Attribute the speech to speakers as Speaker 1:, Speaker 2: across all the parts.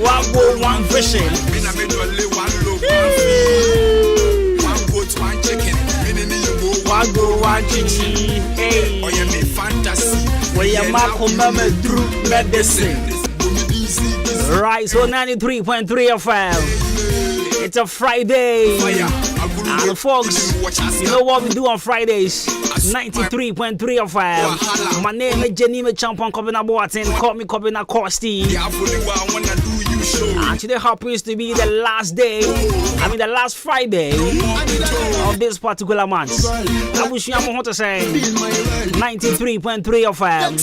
Speaker 1: One goal, one fishing.
Speaker 2: One chicken.
Speaker 1: One goal, one chicken. Hey.
Speaker 2: Oh, you me fantasy.
Speaker 1: Where your Marco Mama drew medicine. Right, so 93.3 FM. It's a Friday. And folks, you know what we do on Fridays? 93.3 FM. My name is Jenny Champion Kobina Boatin. Call me Kobina Kosti. And today happens to be the last day, the last Friday of this particular month. I wish you want to say 93.3 FM.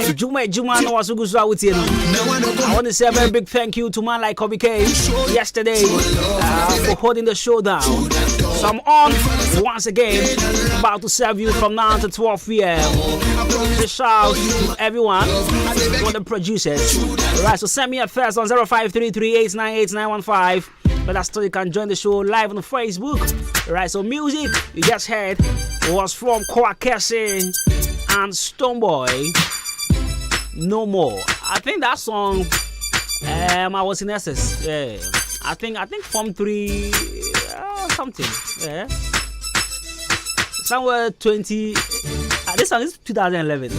Speaker 1: Adwuma-Adwuma no was good with you. I want to say a very big thank you to man like Kobe K yesterday for holding the show down. So I'm on once again, about to serve you from now to 12 p.m. Just shout to everyone, to the producers. Alright, so send me a first on 0533898915. But that's still you can join the show live on Facebook. Alright, so music you just heard was from Kwakese and Stoneboy. No More. I think that song I was in SS. Yeah. I think Form 3 something. Yeah. Somewhere 20 this song is 2011.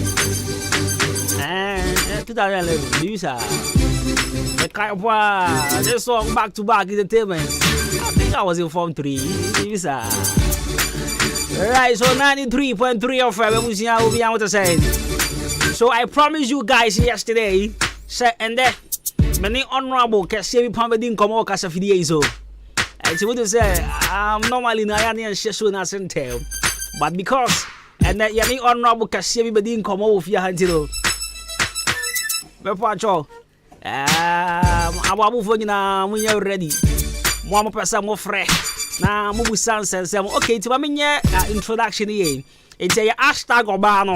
Speaker 1: 2011. These are this song back to back entertainment. I think I was in Form 3. These are right, so 93.3 of what to say. So I promised you guys yesterday, and then many honorable can say we didn't come out as a video. So I want to say I'm normally not any show na tell, but because and that any honorable can say we didn't come out with your hand to Bepacho. Ababu for you now when you're ready. One person more fresh. Now move sense. Okay, to my introduction here. It's a hashtag Obano.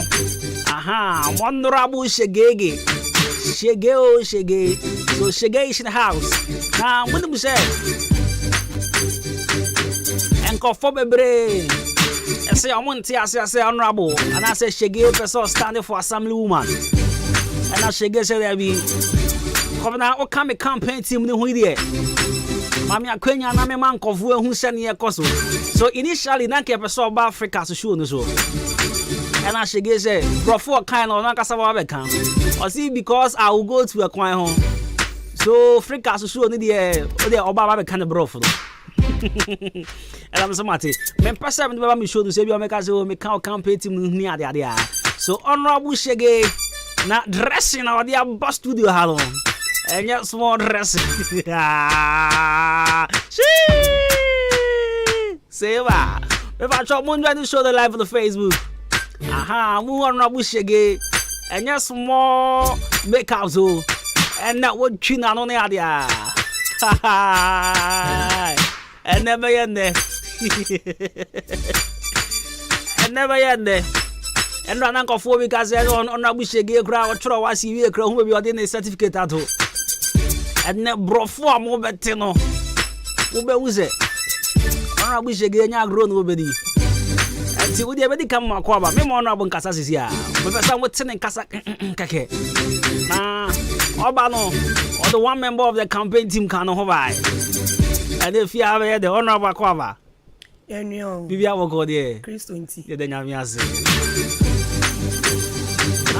Speaker 1: Aha, honorable Shege. Shege. So Shege is in the house. Now, what do we say? And for my brain. I say, I want to say honorable. And I say, Shege person standing for assembly woman. And I Shege said, there be. Come now, what can campaign team who here? Mami akwenya na me man kofu ehun se ne yekoso. So initially na ke person of Africa so show no so. And I Shege say, "Brofo kind of na kasa ba be kan." Or see because I will go to a kwan home. So Africa so show no dey o dey oba ba be kan brofo. And I'm so mate. Me person me ba me show no say bi o me ka say o me kan campaign team no ni ade. So honorable Shege na dressing na odi aba studio halon. And yet small dress. Say what? If I try to show the live on the Facebook. Aha, move on Shege. And yet small makeup so. And that would chin on the idea. And never end there. And never end there. And run uncle 4 weeks as on Shege crowd try to see you who will be ordering a certificate at all. And ne brofo mo betino wo be wuze ona bu Shege nya agro no obedi enti wo de bedi kam akwa ba me mo ona bu nkasa sisi a me pesa mo tene nkasa kake na oba no or the one member of the campaign team kan ho bai and if you have the honorable akwa ba
Speaker 3: enyo
Speaker 1: bibia wo go there
Speaker 3: Christo nti
Speaker 1: de nya mi ase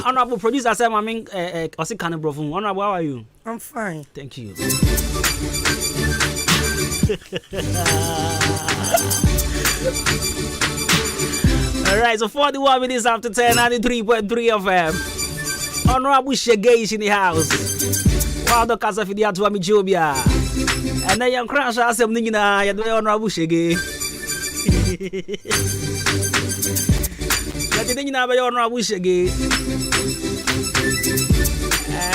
Speaker 1: honorable producer say mami osi kan brofo honorable, how are you?
Speaker 3: I'm fine.
Speaker 1: Thank you. Alright, so 41 minutes after 10, 93.3 FM. Honorable Shege is in the house. Wow, the casa fidia to Amijobia. And then you crash as I'm thinking, you're doing Honorable Shege. You're thinking about Honorable Shege.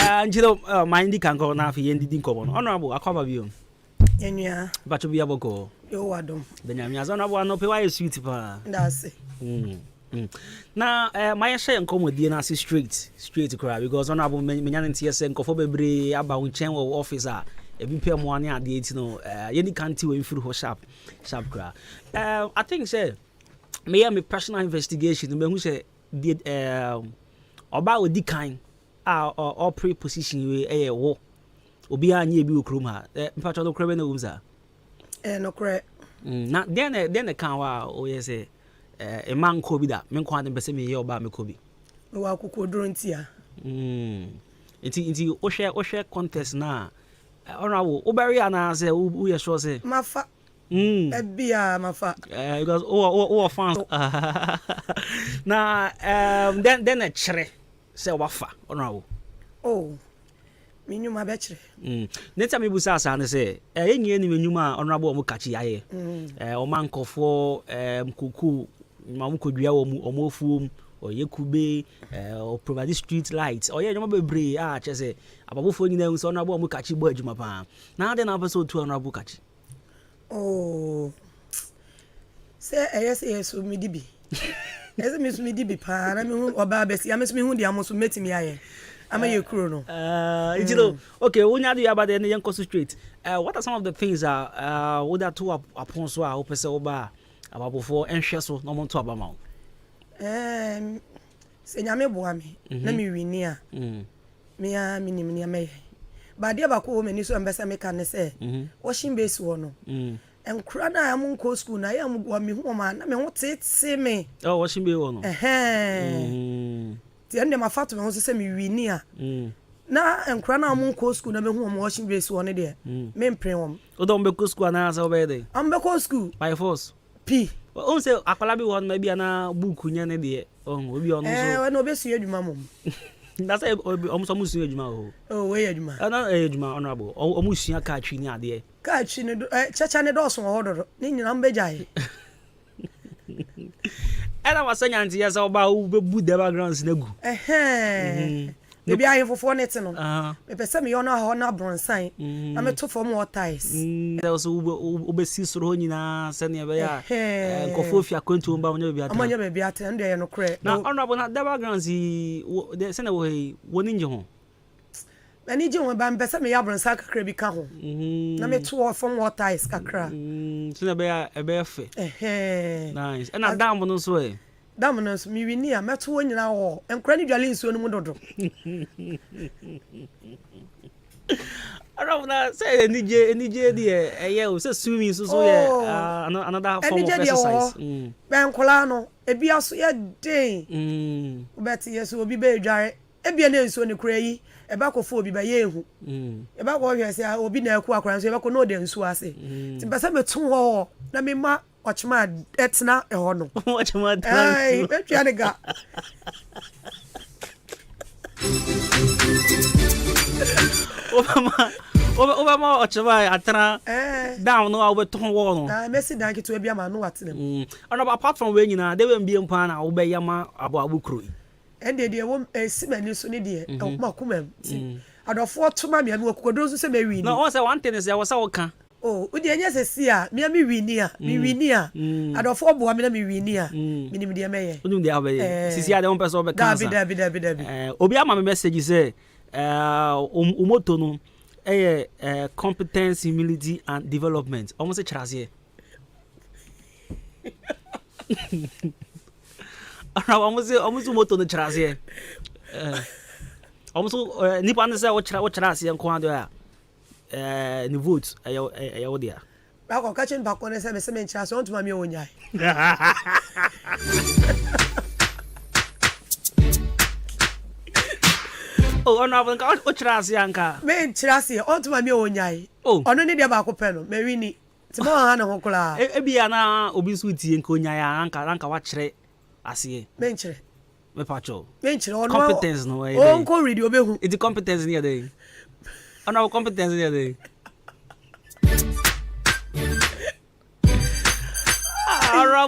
Speaker 1: And you know, mind can go now for Yendi Dinko. Honorable, I cover you.
Speaker 3: Enya.
Speaker 1: But you be able to go.
Speaker 3: Yo, Wadom.
Speaker 1: Benyamia, Honorable, no pay why you sweet.
Speaker 3: That's it.
Speaker 1: Now, my share and come with DNC straight to cry because Honorable Menyan TS and Kofobebre about Channel officer. If you pay money at the 18, any can't win through sharp cry. I think, sir, may I make personal investigation who say did about the kind or pre-position you a war obi anye bi okrom ha mpacho no krebe na wumza
Speaker 3: no kre
Speaker 1: na den kan wa o ye say e man ko bi da me nko ade bese me ye oba me ko bi
Speaker 3: wa kokodro ntia
Speaker 1: Inti o share contest na honorable oberi ana say who ye sure say
Speaker 3: mafa ebia mafa
Speaker 1: because o fans na then a chere say wafa honorable
Speaker 3: Minuma betchre.
Speaker 1: Next time you busa na say enyi eni menuma honorable omo kachi aye. O mankofo kuku mamu kodua omo ofuom oyekube o provide street lights oye nyoma bebre che say ababofo nyina nso honorable omo kachi bo adwuma pa. Na ade na person to honorable kachi.
Speaker 3: Say yes mi dibi. Ese mi su mi dibi pa na mi hu oba besi am su mi hu dia mo so metimi aye. Am a kuro no.
Speaker 1: Okay, when you do about the young straight. What are some of the things that would that two upon so I hope so about before and share so no more to about
Speaker 3: say nyame boa me na me wini a me a minim ne me ba dia ba ko me ni so ambesa me kan say washing base wo no enkura na am nko school na ya am me hu ma na me ho tete me
Speaker 1: washing base wo no
Speaker 3: ti ende mafato me ho se me wini a na enkura na am nko school na me hu ma washing base wo ne de me mpren wo
Speaker 1: o don be ko school na say obey
Speaker 3: am be ko school
Speaker 1: by force
Speaker 3: p
Speaker 1: o say akwala bi won maybe na book nya ne de obi ono so
Speaker 3: we no be su adwuma mom
Speaker 1: that's almost almost adwuma
Speaker 3: we adwuma
Speaker 1: na adwuma honorable almost sua ka atwi ni ade
Speaker 3: ka atwi ne chacha ne do so ho do ni nyina mbejai
Speaker 1: ela wasanya nti ya sa oba u be bu the backgrounds na gu
Speaker 3: Maybe I have for net no. Me pese me yona ho na bronsan. Na me to form water ties.
Speaker 1: There was obesi soro nyina se ne be ya. Nkofo fi akwantu mba onye be ata.
Speaker 3: Amanya be be ata ndo ye no kre.
Speaker 1: Na honorable na the backgrounds se na we woni nje ho.
Speaker 3: Ani je won ba pese me ya bronsan kakra bi ka ho. Na me to form water ties kakra.
Speaker 1: Se na be ya e be fe. Nice. And dam no so e.
Speaker 3: Damonos mi wini a meto wo nyina wo enkra ni dwale nsuo no mu dodo
Speaker 1: Arawna say enije de eye o say swimming so ye another form of exercise
Speaker 3: ben kola no ebi aso ye den ubeti yeso obi be dware ebi na nsuo ne kura yi e ba kofo obi ba ye ehu e ba ko hwe say obi na aku akora nso e ba ko no de nsuo ase ti pese meto ho na me ma Ochma etna ehono.
Speaker 1: Ochma.
Speaker 3: Ai, betwianega.
Speaker 1: Obama ochma atna. Down no we ton wo no.
Speaker 3: Messi dan ki to bia ma no atnem.
Speaker 1: Apart from we nyina, they will be mpa na wo be yama abo kroi.
Speaker 3: Ende de wo simani so ne de e ma kumam. Adofo toma me no kokodo so se me wi ni.
Speaker 1: No, one say one thing is I was woka.
Speaker 3: Udi enya sesi a me wini a adofo bo me na me wini a minim de meye
Speaker 1: udum de abeye sisi a de on person be kansa
Speaker 3: dabi
Speaker 1: obi ama me message say umoto no competence, humility and development almost chirase almost umoto no chirase almost nipa ne say wo chirase nko ado a ni vote ayo dia
Speaker 3: ba ko kachen ba ko ne se me nchira so ntuma me wonyai
Speaker 1: honorable ka o chirase anka
Speaker 3: me nchirase o ntuma me wonyai ono ne dia ba ko pe no me wini ti mo ha na ho kula
Speaker 1: e bia na obi so tie nka onyai anka wa kire ase
Speaker 3: me nchire
Speaker 1: me pacho
Speaker 3: me nchire ono
Speaker 1: competence no e
Speaker 3: o nko ready obehu
Speaker 1: it competence near there. Our competence there.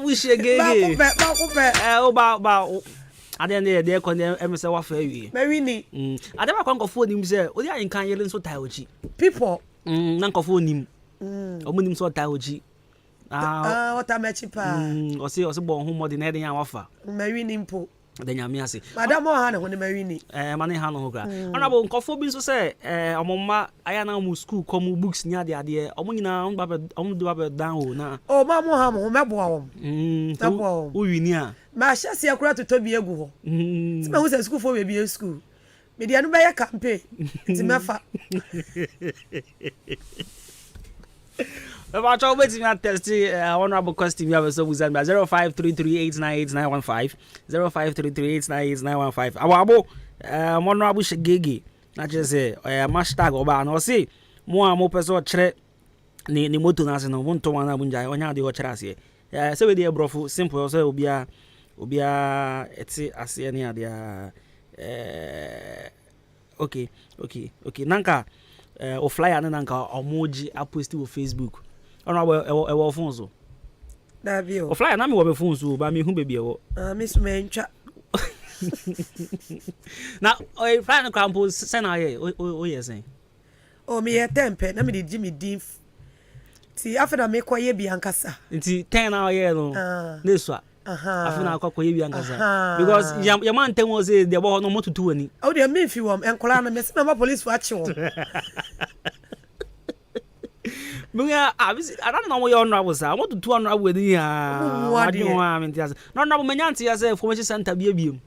Speaker 1: Wish again. Ba I didn't there con say what for you.
Speaker 3: Marini.
Speaker 1: I never can go phone him say, "Oh, yeah, in can you so taiwochi."
Speaker 3: People.
Speaker 1: Nan ko phone him. Omunim so taiwochi.
Speaker 3: What a match pa.
Speaker 1: O say bon hu more than anything offer.
Speaker 3: Marini mpo.
Speaker 1: The nyame ase
Speaker 3: madam o ha na hone marini
Speaker 1: mane ha no ho gra honorable nkofo bi so say omomma aya na mu school come books ni ade ade omunyina omu do ba dan o na
Speaker 3: o ma mo ha mo meboa wo
Speaker 1: o wini a
Speaker 3: ma hyase akura to bi egu ho ti ma hu say school for we bi school Media no be campaign. Ti mefa.
Speaker 1: If I try to test honorable question, you have so 0533898915 0533898915. Awabo honorable shegege. Na just say hashtag oba no say mo person chere ni moto na se no wonto wana bunja onya de o chere ase. So we dey brofo simple so obia eti ase ni ade okay nanka o flyer na nanka omoji a post wo Facebook ona e phone so
Speaker 3: Da bio
Speaker 1: o flyer na me wo phone so ba me hu baby e wo
Speaker 3: miss me ntwa
Speaker 1: na o flyer na kampo send aye o yes
Speaker 3: o me ye tempe na me di Jimmy Deef ti after me koye bi ankasa
Speaker 1: nti 10 na aye no neso afina akokoye bi ankasa because your man tell us say the boy no motutu ani
Speaker 3: o de me fi wom enkola na me se me police for achi wom
Speaker 1: Bunga abisi I don't know what you honorable sir. I want to 200 with you. What do you want me to say? No menyanti ya say information center bi.
Speaker 3: Me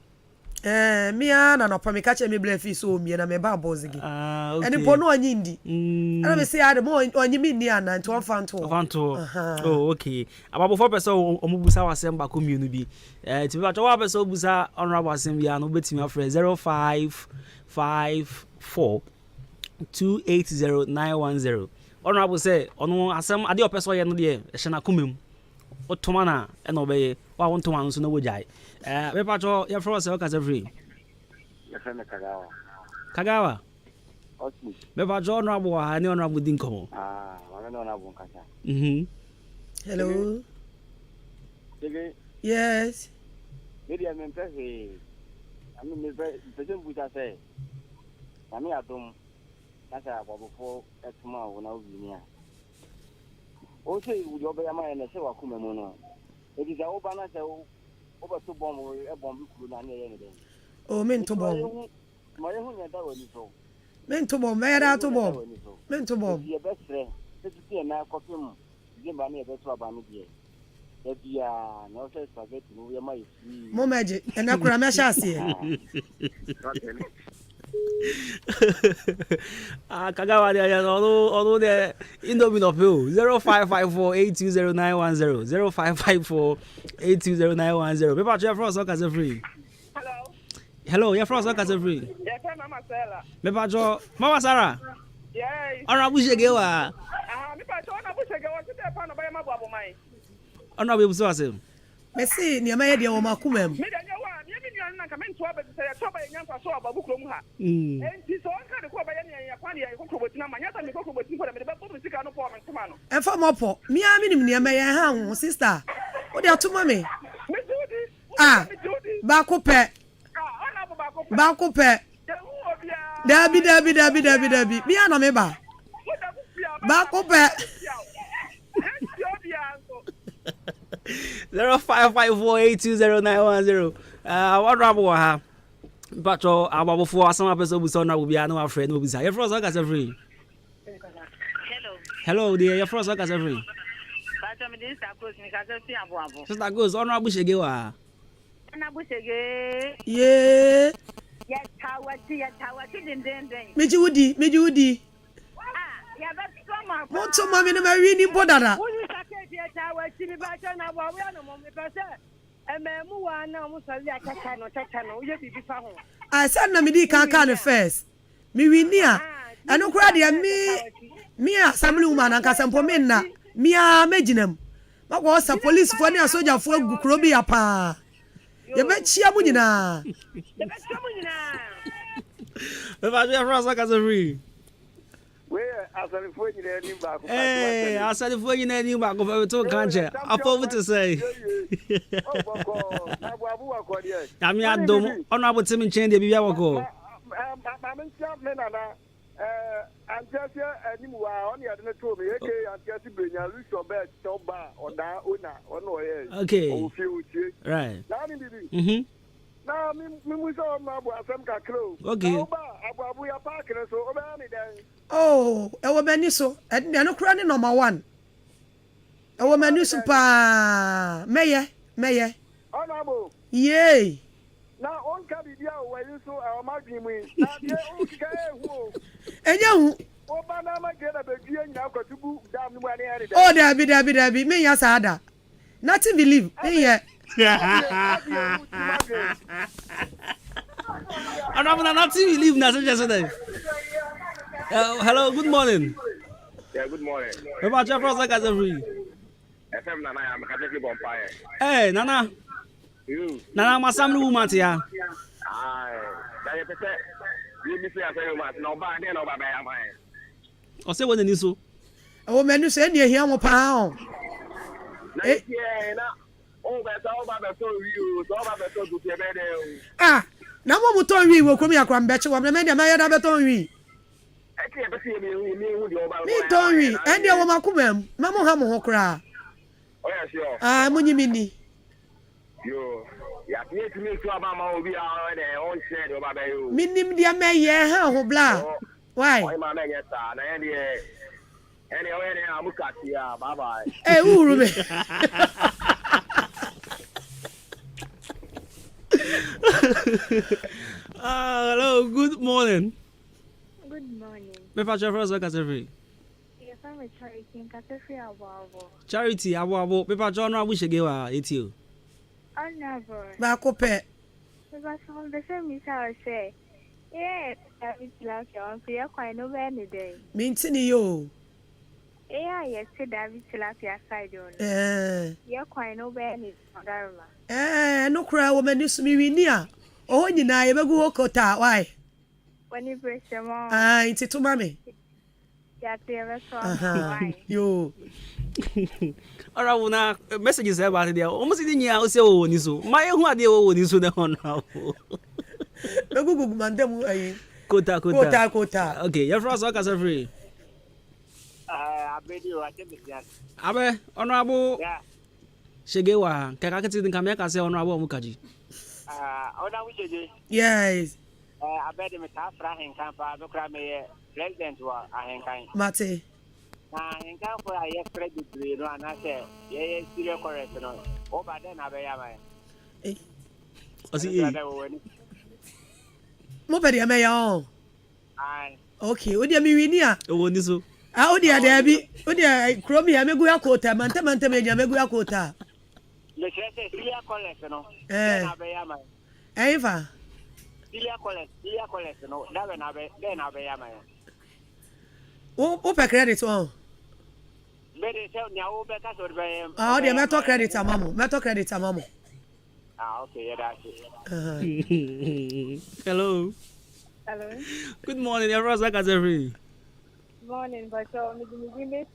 Speaker 3: na no pa me catch me blef so mi na me ba bozigi.
Speaker 1: Okay.
Speaker 3: Eni po no anyi ndi. Ana me say ade mo anyi mi ni ana nti fanto.
Speaker 1: Oh okay. Ababo for person omubusa wasem ba commune bi. Ti ba to wa person obusa honorable asem bi no betimi afre 0554 280910. Honorable say ono asem ade opeso ye no de e hye komem otoma na e no be wa wontoma no so na wojai we pacho ye fro say o kasa free
Speaker 2: ye fe me
Speaker 1: kagawa
Speaker 2: osi
Speaker 1: me pacho honorable ha ni honorable din komo
Speaker 2: wa me honorable kasa
Speaker 3: hello yes
Speaker 2: media me pese ami me pese buta say ami adum kasa abofo etuma wona obinia o se uri oba yama ene se wakuma mu no edi za oba na se oba to bom e bom bi kuru na ne ye ne den
Speaker 3: o men to bom
Speaker 2: ma ye hu nya da woni so
Speaker 3: men to bom me da to bom men to bom
Speaker 2: ye besre se ti na kopim zimba ne ye beto aba mi die e bia na o se spaghetti no ye ma ye free
Speaker 3: mo meje ena kura me sha ase
Speaker 1: Kagawa de ono de Indomie no pay 0554820910 0554820910 Papa Jeff Ross o kase free. Hello, you from kase free.
Speaker 4: Yes, Mama Sarah.
Speaker 1: Papa Jo, Mama Sarah.
Speaker 4: Yes.
Speaker 1: Ona bushege wa.
Speaker 4: Me pa cho na bushege wa tete pa no ba ma bua bo mai.
Speaker 1: Ona be buso asem.
Speaker 3: Me see ni ma ye de wo makumem.
Speaker 4: Me de wa, me nua na ka me nto aba se ya to ba nya nfa so aba bukuro mu ha. Enti so on ka de ko ba ye ne ya kwan ya ko kroboti na manya ta me ko kroboti ko da me de ba bo sika no po me ntoma no.
Speaker 3: Enfa mo po, mi a mi nim ni ma ye ha ho sister. O de atuma me.
Speaker 4: Me judi.
Speaker 3: Ba ko pe.
Speaker 4: Ona bo
Speaker 3: ba ko pe. Dabi. Mi a na me ba. Ba ko pe.
Speaker 1: 0554820910 what rabo ha pacho ababo fo asama person bu so na bu bia na wa friend no bi sa your friend so ka free hello dear your friend so ka free
Speaker 4: pacho me din sa close ni ka se si abo
Speaker 1: sister goes honorable shege wa
Speaker 4: honorable shege
Speaker 3: ye
Speaker 4: ya tawati den
Speaker 3: meji wudi
Speaker 4: ya ba soma
Speaker 3: mo to mami na ma wi ni bodara
Speaker 4: woni saketi ya tawati mi ba cha na bo awo na mo me pese ememu wa na mo sali akaka no ye bibi fa ho
Speaker 3: I said na me di kan first mi wi ni a eno kura de mi assembly woman an kasempo me na mi a meginam ma ko sa police fo ne soja fo agukuro bi apa ye be chia mu nyina
Speaker 1: be ba je frasa ka free
Speaker 2: asarifo nyina ni ba ko
Speaker 1: asarifo nyina ni ba ko fa to kanche apo what to say
Speaker 2: abu akọ die
Speaker 1: ami adom ono abotem nchen de bibia wako
Speaker 2: mentia me na antiasia animu wa on ya de to me eke antiasia brenya lucio bet toba oda ona ono ye
Speaker 1: okay
Speaker 2: o fi utie
Speaker 1: right
Speaker 2: na ni bibi na mi muso ma bu asem ka kro
Speaker 1: okay
Speaker 2: abu ya park na so oba ni den
Speaker 3: oh e wo mani so e no kura ni number 1 e wo mani so pa meye
Speaker 2: onabo
Speaker 3: ye
Speaker 2: na on ka bibia o wa yuso
Speaker 4: my dream. Now,
Speaker 3: and you.
Speaker 4: Oh, Banama get a baby and now got to book down when they had it.
Speaker 3: Oh, there be me yasada. Not to believe. Yeah.
Speaker 1: I'm not to believe nothing yesterday. Hello, good morning.
Speaker 2: Yeah, good morning.
Speaker 1: About your first like as a free.
Speaker 2: FM Nana, I'm a Catholic vampire.
Speaker 1: Hey, Nana.
Speaker 2: You.
Speaker 1: Nana, my son, woman here.
Speaker 2: Aye. You miss me as a woman. No, but then over by my.
Speaker 1: Or say what the news so.
Speaker 3: Oh, man, you send you here, pound.
Speaker 2: Yeah, oh, that's all about the you. So about the to be better.
Speaker 3: Ah, now what would we will come here from Betcha? I'm the man, I have a tongue.
Speaker 2: I can't see me,
Speaker 3: Me don't we? And the woman come, Mamma Hammo cry.
Speaker 2: Oh, yeah, sure.
Speaker 3: Ah, Munimini.
Speaker 2: You. Yeah, to me to Mama will be already on shed over by you.
Speaker 3: Minim dia me ye ha ho bla. Why?
Speaker 2: My man, yes, and anyway, I'm here. Bye bye.
Speaker 3: Eh, uru me.
Speaker 1: Hello, good morning.
Speaker 5: Good morning.
Speaker 1: Me pa first like as a free.
Speaker 5: Yes, I'm a charity in Catafri Abo.
Speaker 1: Charity, abo. Me pa John wish again etio.
Speaker 5: I never.
Speaker 3: Ba ko pe.
Speaker 5: Because from the same is how I say. Yeah, it's like you're here quite no any day.
Speaker 3: Mintini yo.
Speaker 5: Yeah, yes, David Tilapia side on. You're quite no any.
Speaker 3: No cry woman is me winia. Oh, you na ebe go kota why?
Speaker 5: When you press them on.
Speaker 3: Ah, it's to mommy.
Speaker 5: Yeah, they so.
Speaker 3: Yo.
Speaker 1: Ora una messages about there. Almost in the house o ni so. My who are there o ni so the on now.
Speaker 3: Go mandem ayi.
Speaker 1: Kota. Okay, your first work as a free. Abe, honorable.
Speaker 2: Yeah.
Speaker 1: Shegewa, kakati din kamera say honorable mukaji.
Speaker 3: Yes.
Speaker 2: I bet him a Ahenkan Fm, no crime, president to Ahenkan.
Speaker 3: Mate.
Speaker 2: Ahenkan for a yes credit, and I say, yes, serious correction. Oh, but then I be
Speaker 1: O si e.
Speaker 3: Mo pe dia me ya.
Speaker 2: Aye.
Speaker 3: Okay, o dia mi wini a.
Speaker 1: O ni so.
Speaker 3: Ah, o dia da bi. O dia kromi ya megu ya kota, mante me dia megu ya kota.
Speaker 2: Le chese serious correction.
Speaker 3: Eva.
Speaker 2: Serious correction. Then I be
Speaker 3: O pe credit on.
Speaker 2: Better tell me how better to be.
Speaker 3: Ah, o dia meto credit amamo.
Speaker 2: Ah, okay, yeah, that's it.
Speaker 1: Hello.
Speaker 5: Hello.
Speaker 1: Good morning, everyone's like as every.
Speaker 5: Morning, but so me make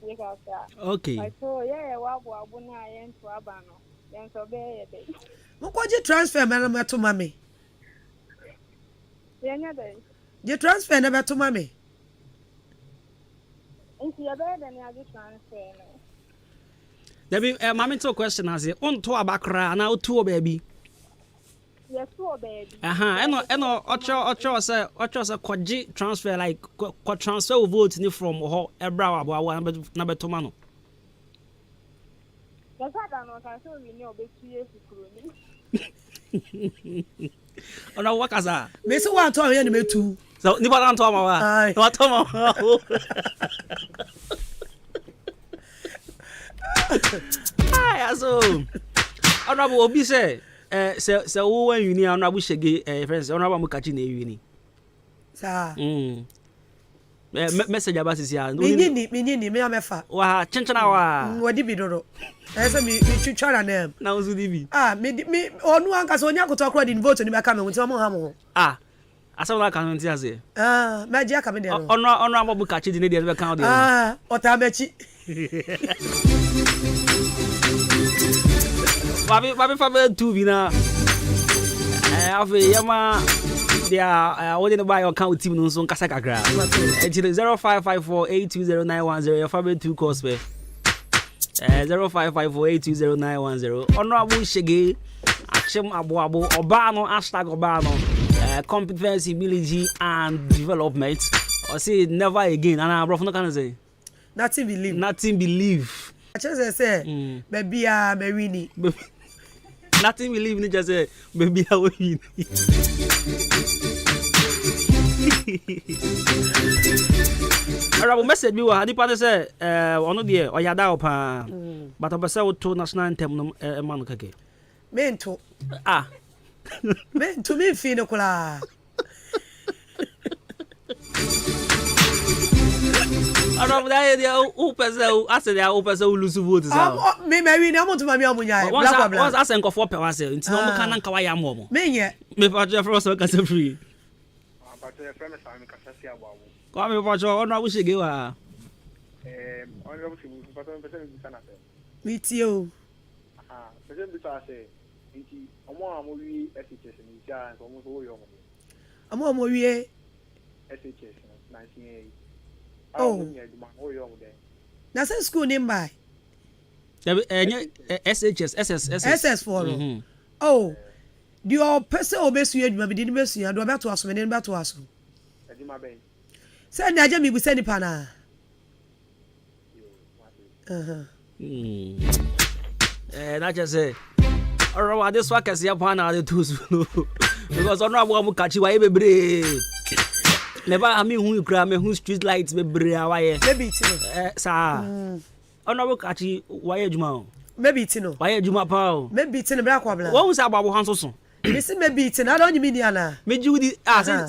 Speaker 1: Okay.
Speaker 5: But so yeah, Adwuma yen to abano. Yen so be ye.
Speaker 3: Mo ko je transfer me na meto mami.
Speaker 5: Yen dey.
Speaker 3: Je transfer na meto mami.
Speaker 5: Nti ye be dey na je transfer no.
Speaker 1: There be mama to question as on to abakra na otu baby.
Speaker 5: Yes, to baby.
Speaker 1: Eno ocho say kwaji transfer like kwa transfer vote ni from ho ebra abo na betoma no.
Speaker 5: That's that no can so we know be 2 years ni.
Speaker 1: Ona wakaza.
Speaker 3: Me se wa to here ni metu.
Speaker 1: So ni ba to ma wa. Wa to ma. Ai aso. Ona bo obi say se wo wan uni ona bo shege friends ona ba mu kachi na uni.
Speaker 3: Sa.
Speaker 1: Message about this ya.
Speaker 3: Minyi me amefa.
Speaker 1: Wa chenchena wa.
Speaker 3: Wodi bidoro. Ese mi twitwara na em.
Speaker 1: Na uzu dibi.
Speaker 3: Me onu anka so nya koto akra di vote ni be ka me nti mo ha mo.
Speaker 1: Asa wala kan nti ase.
Speaker 3: Ma je aka me de no.
Speaker 1: Ono amobu kachi di ne de be kan de.
Speaker 3: Ota mechi.
Speaker 1: Babi fa be tu bi na. Afi yama dia what in buy account team no so nkasa kakra. 0554820910 your favorite two course be. 0554820910 ono abu shege achem abo oba no #oba no competency ability and development or say never again and bro no can say
Speaker 3: nothing
Speaker 1: believe
Speaker 3: I just say baby me wini
Speaker 1: nothing believe ni just say baby we win Arabo message me wa nipa say ono de oyada opa but obese wo to national anthem no ma no keke
Speaker 3: mento mento me fi no kula
Speaker 1: Arabo da dia o pese o ase dia o pese o lose vote sa
Speaker 3: me wi na mo to ma mi amunya
Speaker 1: once ase nkofo pe wa se nti no mo kan nka wa ya mo
Speaker 3: me nye
Speaker 1: me pa je for so ka se free
Speaker 2: but your friend is I'm Kasasi Abawo.
Speaker 1: kwa me pa jo ono abushege wa
Speaker 2: Only obviously we person sana say.
Speaker 3: me tio
Speaker 2: Person bi say nti omo amowi SHS ni ja nko mo so yo mo.
Speaker 3: Amo wie
Speaker 2: SHS 19A.
Speaker 3: Oh. Na say school name by
Speaker 1: SHS
Speaker 3: SS for oh the all person obesu adwuma bi di besu ya do beto aso me ne beto aso
Speaker 2: adwuma ben
Speaker 3: say na aja mi bu say ni pa na
Speaker 1: na just say oro wa this wa kase ya pa na the tools because ono abo am kachi wa e bebre never ami hu kra me hu street lights bebre awaye
Speaker 3: maybe it no
Speaker 1: sa ono abo kachi wa ye adwuma o
Speaker 3: maybe it no
Speaker 1: wa ye adwuma pa o
Speaker 3: maybe it no bra kwa bla
Speaker 1: wo hu sa abo hanso so
Speaker 3: me say maybe it no don't you mean na
Speaker 1: meji wudi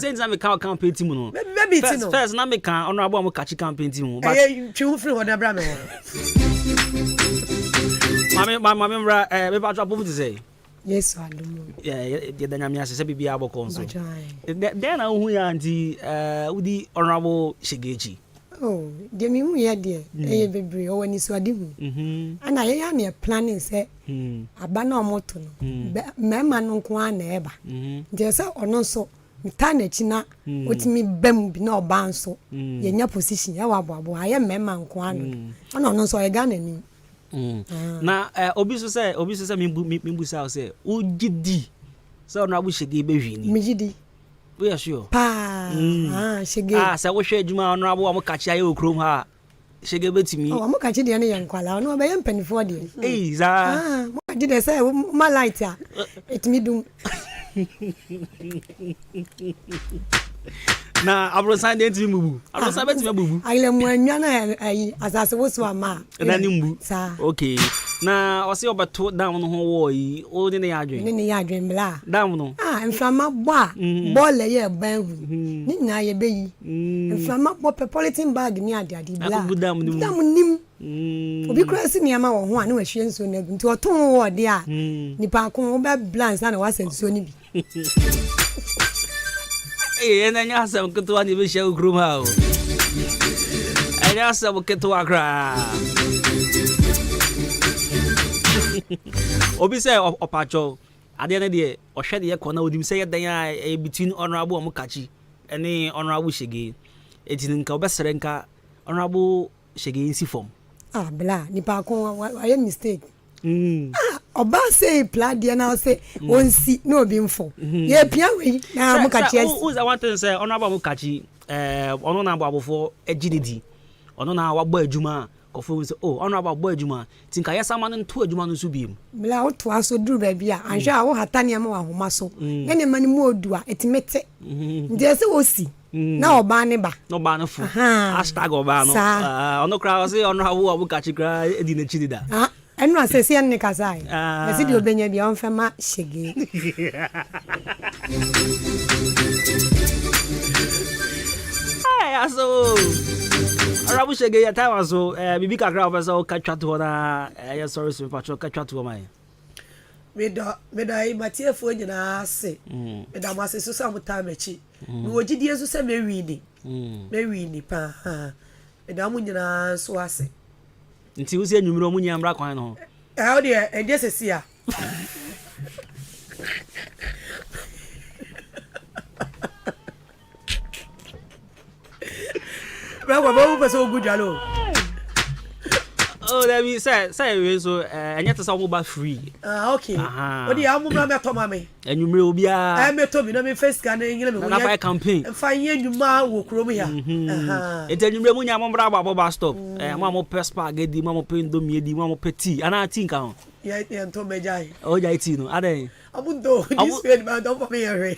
Speaker 1: since na me ka campaign team no
Speaker 3: maybe it no
Speaker 1: first na me ka ono abo am kachi campaign team but
Speaker 3: twi hu free ho na bra me ho
Speaker 1: mami bra me pa twa pofu say
Speaker 3: yes Adwuma
Speaker 1: yeah the nyame ase se bibia aboko nso then na hu ya anti udi honorable Shegechi
Speaker 6: oh de mi hu ya de eye bebre o wani so ade hu ana ye ya me planning say aba na omoto no mema no nko ana eba je say ono so mita na chi na otimi bam bi na oba nso ye nya position ya wa abo aye mema nko ano ono so ye ga na ni
Speaker 1: na obi so say mimbu say ugidi say honorable Shege be hwini
Speaker 6: migidi
Speaker 1: we are sure
Speaker 6: pa Shege
Speaker 1: say wo hwe adwuma honorable am kachi aye okrom ha Shege betimi
Speaker 6: am kachi de na ye nkwala no be ye mpanifo de
Speaker 1: za
Speaker 6: mo kachi de say ma light a etimi dum
Speaker 1: na abrosan de ntimi mubu abrosan betimi bubu
Speaker 6: aile mu anwa na ayi asase wo so ama
Speaker 1: na ni mbu
Speaker 6: sa
Speaker 1: okay na o se obeto down no ho wo yi o ni ya adwen
Speaker 6: ni ya adwen bla
Speaker 1: down no
Speaker 6: mfama bo ball ye ban hu ni na ye beyi mfama bo polythene bag ni ade bla
Speaker 1: dam
Speaker 6: nim obi kura si ni ama wo ho ani wa hwie nso na nti o ton wo de a nipa ko be blance na wa senso ni bi
Speaker 1: na nya sam ketua ni be sha okrom ha o anya sam ketua kra obi say opacho ade na de o hwe de ye kona odim say dan ya between honorable Omukachi ene honorable Shege etin nka obesere nka honorable Shege nsi form
Speaker 6: bla nipa ko aye mistake oba say plade na say onsi no obi mfo ye pia we na Omukachi
Speaker 1: who's the one thing say honorable Omukachi ono na abofo agididi ono na wagbo adwuma kofo say oh honorable agbo adwuma tinka yesa ma no to adwuma no so biem
Speaker 6: bla oto aso duru ba bia anhwe a wo hata ne ma wa homa so ne ma ne mu odu a etimete nde say osi na oba ne ba
Speaker 1: no ba no fu hashtag oba no ono kra say honorable Omukachi kra edi na chidida
Speaker 6: enu asese en kasai esi di obenya bia on fema Shege
Speaker 1: so honorable Shege ya time so bibi kakra officer ka twatu na ya sorry so pacho ka twatu mai
Speaker 3: me da I matie fo nyina ase me da ma ase so sam time echi me wogidie so se me wini pa me da mu nyina so ase
Speaker 1: nti wo se anwumro mu nyamra kwan no
Speaker 3: o de e de sesia Baba ba wo so gudalo
Speaker 1: oh let me say we so anya to say mo ba free
Speaker 3: okay o de amu bra me to ma me
Speaker 1: anwumre obi a
Speaker 3: me to bi no me face scan ngile me
Speaker 1: na fa campaign
Speaker 3: fa yen nwuma wo krom ya
Speaker 1: ete anwumre mu nya mo bra ba stop mo pe spaghetti mo pe indomie di mo pe tea ana tea nka ho
Speaker 3: ya to mejai
Speaker 1: o ja tea no aden
Speaker 3: abundo this way man don't for me here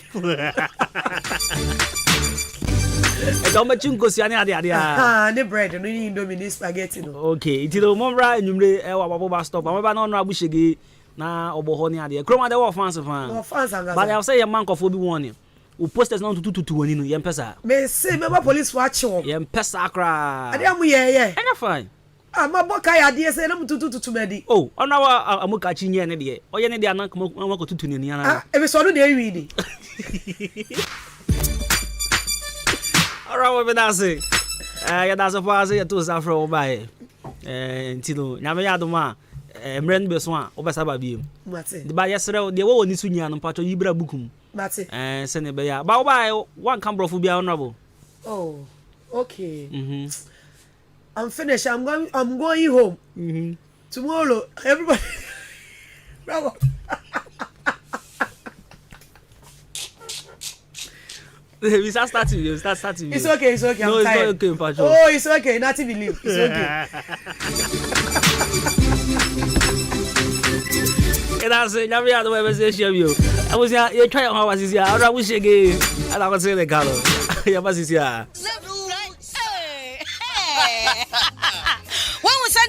Speaker 1: don't bet you go see any idea.
Speaker 3: Ah, the bread, no need Dominic spaghetti.
Speaker 1: Okay, it's the Mombra and you may have stop. I'm about no Abushigi now, Obohoni idea. Chroma, they were fans of fans. But I'll say a monk of warning. Who posted on to win in Yempesa. May say, member police watch you. Yempesa cry. I am yeah. And fine. I'm a book idea, say, I'm to many. Oh, on our Amukachi, any day. Or any day, I'm not going to Tuniana. Every sort of day reading. All right, what that's it. That's a party to Safro by Tilo, Namayadoma, Mren Beswan, Obasababi. The by yesterday, they were in Sunya and Pato Ibra Bukum. That's it. And send it by one camera will be honorable. Oh, okay. I'm finished. I'm going home. Tomorrow, everybody. Bravo. We start starting. It's okay. No, it's not okay, Pacho. Oh, it's okay. Nothing believe. It's okay. That's it. Now we are the way we show you. I was here. You try how was this here? I wish again. I was saying the color. Yeah, was this here?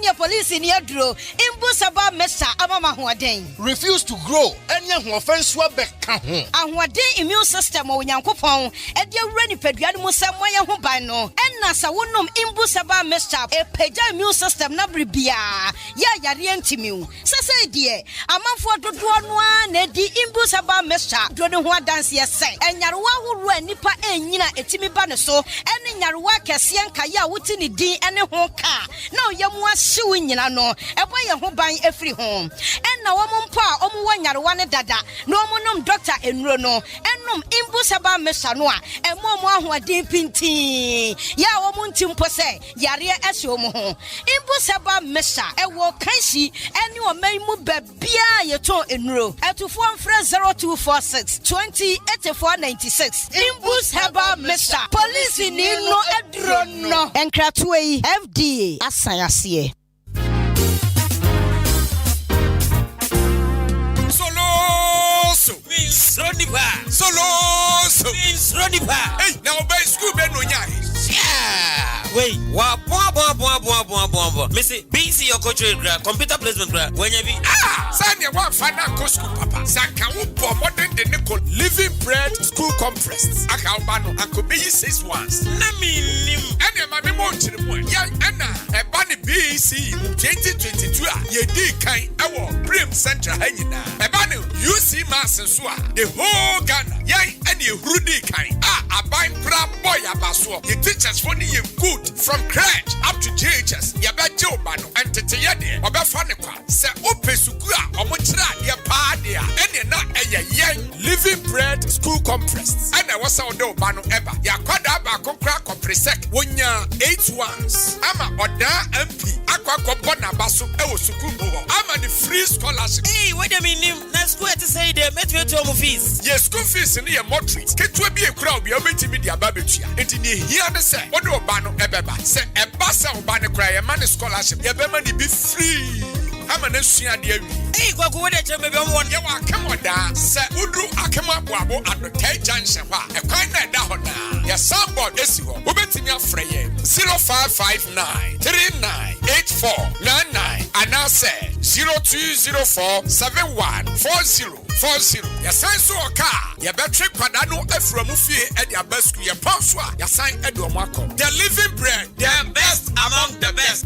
Speaker 7: Your police in your draw, Imbusaba Mesa Amama Huaden.
Speaker 8: Refuse to grow, and young offense were back.
Speaker 7: And what day immune system or Yankopon, and your ready pediatric somewhere Hubano, and Nasa Wunum Imbusaba Mesa, a peja immune system Nabribia, Yariantimu. Sasa dear, a month for the one, Neddy Imbusaba Mesa, Dronua dance yes, and Yarwa who ran Nipa and Nina Etimi Banaso, and in Yarwa Cassian Kaya Wutini D and a honka. Now Yamwa shooing you know, a boy who buying every home. And now pa one dada, no monum doctor in Rono, and num imbusaba mesanoa, and more who are deep in tea. Ya omuntim pose, Yaria Esomo. Imbusaba mesa, a walk kanshi, and you are may move bia your toe in row. At to 0246 20 8496. Imbusaba mesa, police in no edrono, and Kratway FDA. Asayasiye.
Speaker 8: Solo. Hey, now by school ben no nya.
Speaker 9: Wait, wa bo. Missy, BC your coach computer placement when you be
Speaker 8: Sanya wa fana ko school papa. Sanka wo bo modern de nickel living bread school compressed. Aka obano anko be 6 ones.
Speaker 9: Na mi nim.
Speaker 8: Ene ma me mo nchire mo. Ya ena e ba ni BC 2022 a ye di kan ewo Prim Central hanyina. E ba ni UC Mass so a the whole Ghana. Ya ene ehurudi kan aban pra boy abaso. Ye teachers for ni good from crèche up to JHS. Ya ba je obano entete ye de obefa ne kwa. Se opesuku a omochira ye pa de a ene na eye living bread school compressed. Ene wasa odo obano eba. Ya kwada ba kokra kompresek. Wonya 8 ones. Ama oda MP akwa bona baso ewo suku bo. Ama the free scholarship.
Speaker 9: Hey, wait a minute. Na school to say they met me to fees.
Speaker 8: Yes, school fees ni e moderate. Ketu bi e kura obi obetimi dia babetua. Enti ni hia de se odo obano ebeba. Se eba se obano kura ye man scholarship. Ye be man be free. Ama na sua de awi.
Speaker 9: Hey, kwaku we de cheme be won.
Speaker 8: Ye wa kama da se udru akama boabo adotay junction hwa. E kwan na da ho na. Ye soundboard esi ho. Obetimi afre ye 0559 398499 and now say 0204 714040. Ya sign so car. Ya betre kwada no aframu fie e dia basku ye ponso a ya sign edo mako. The living bread,
Speaker 9: the best among the best.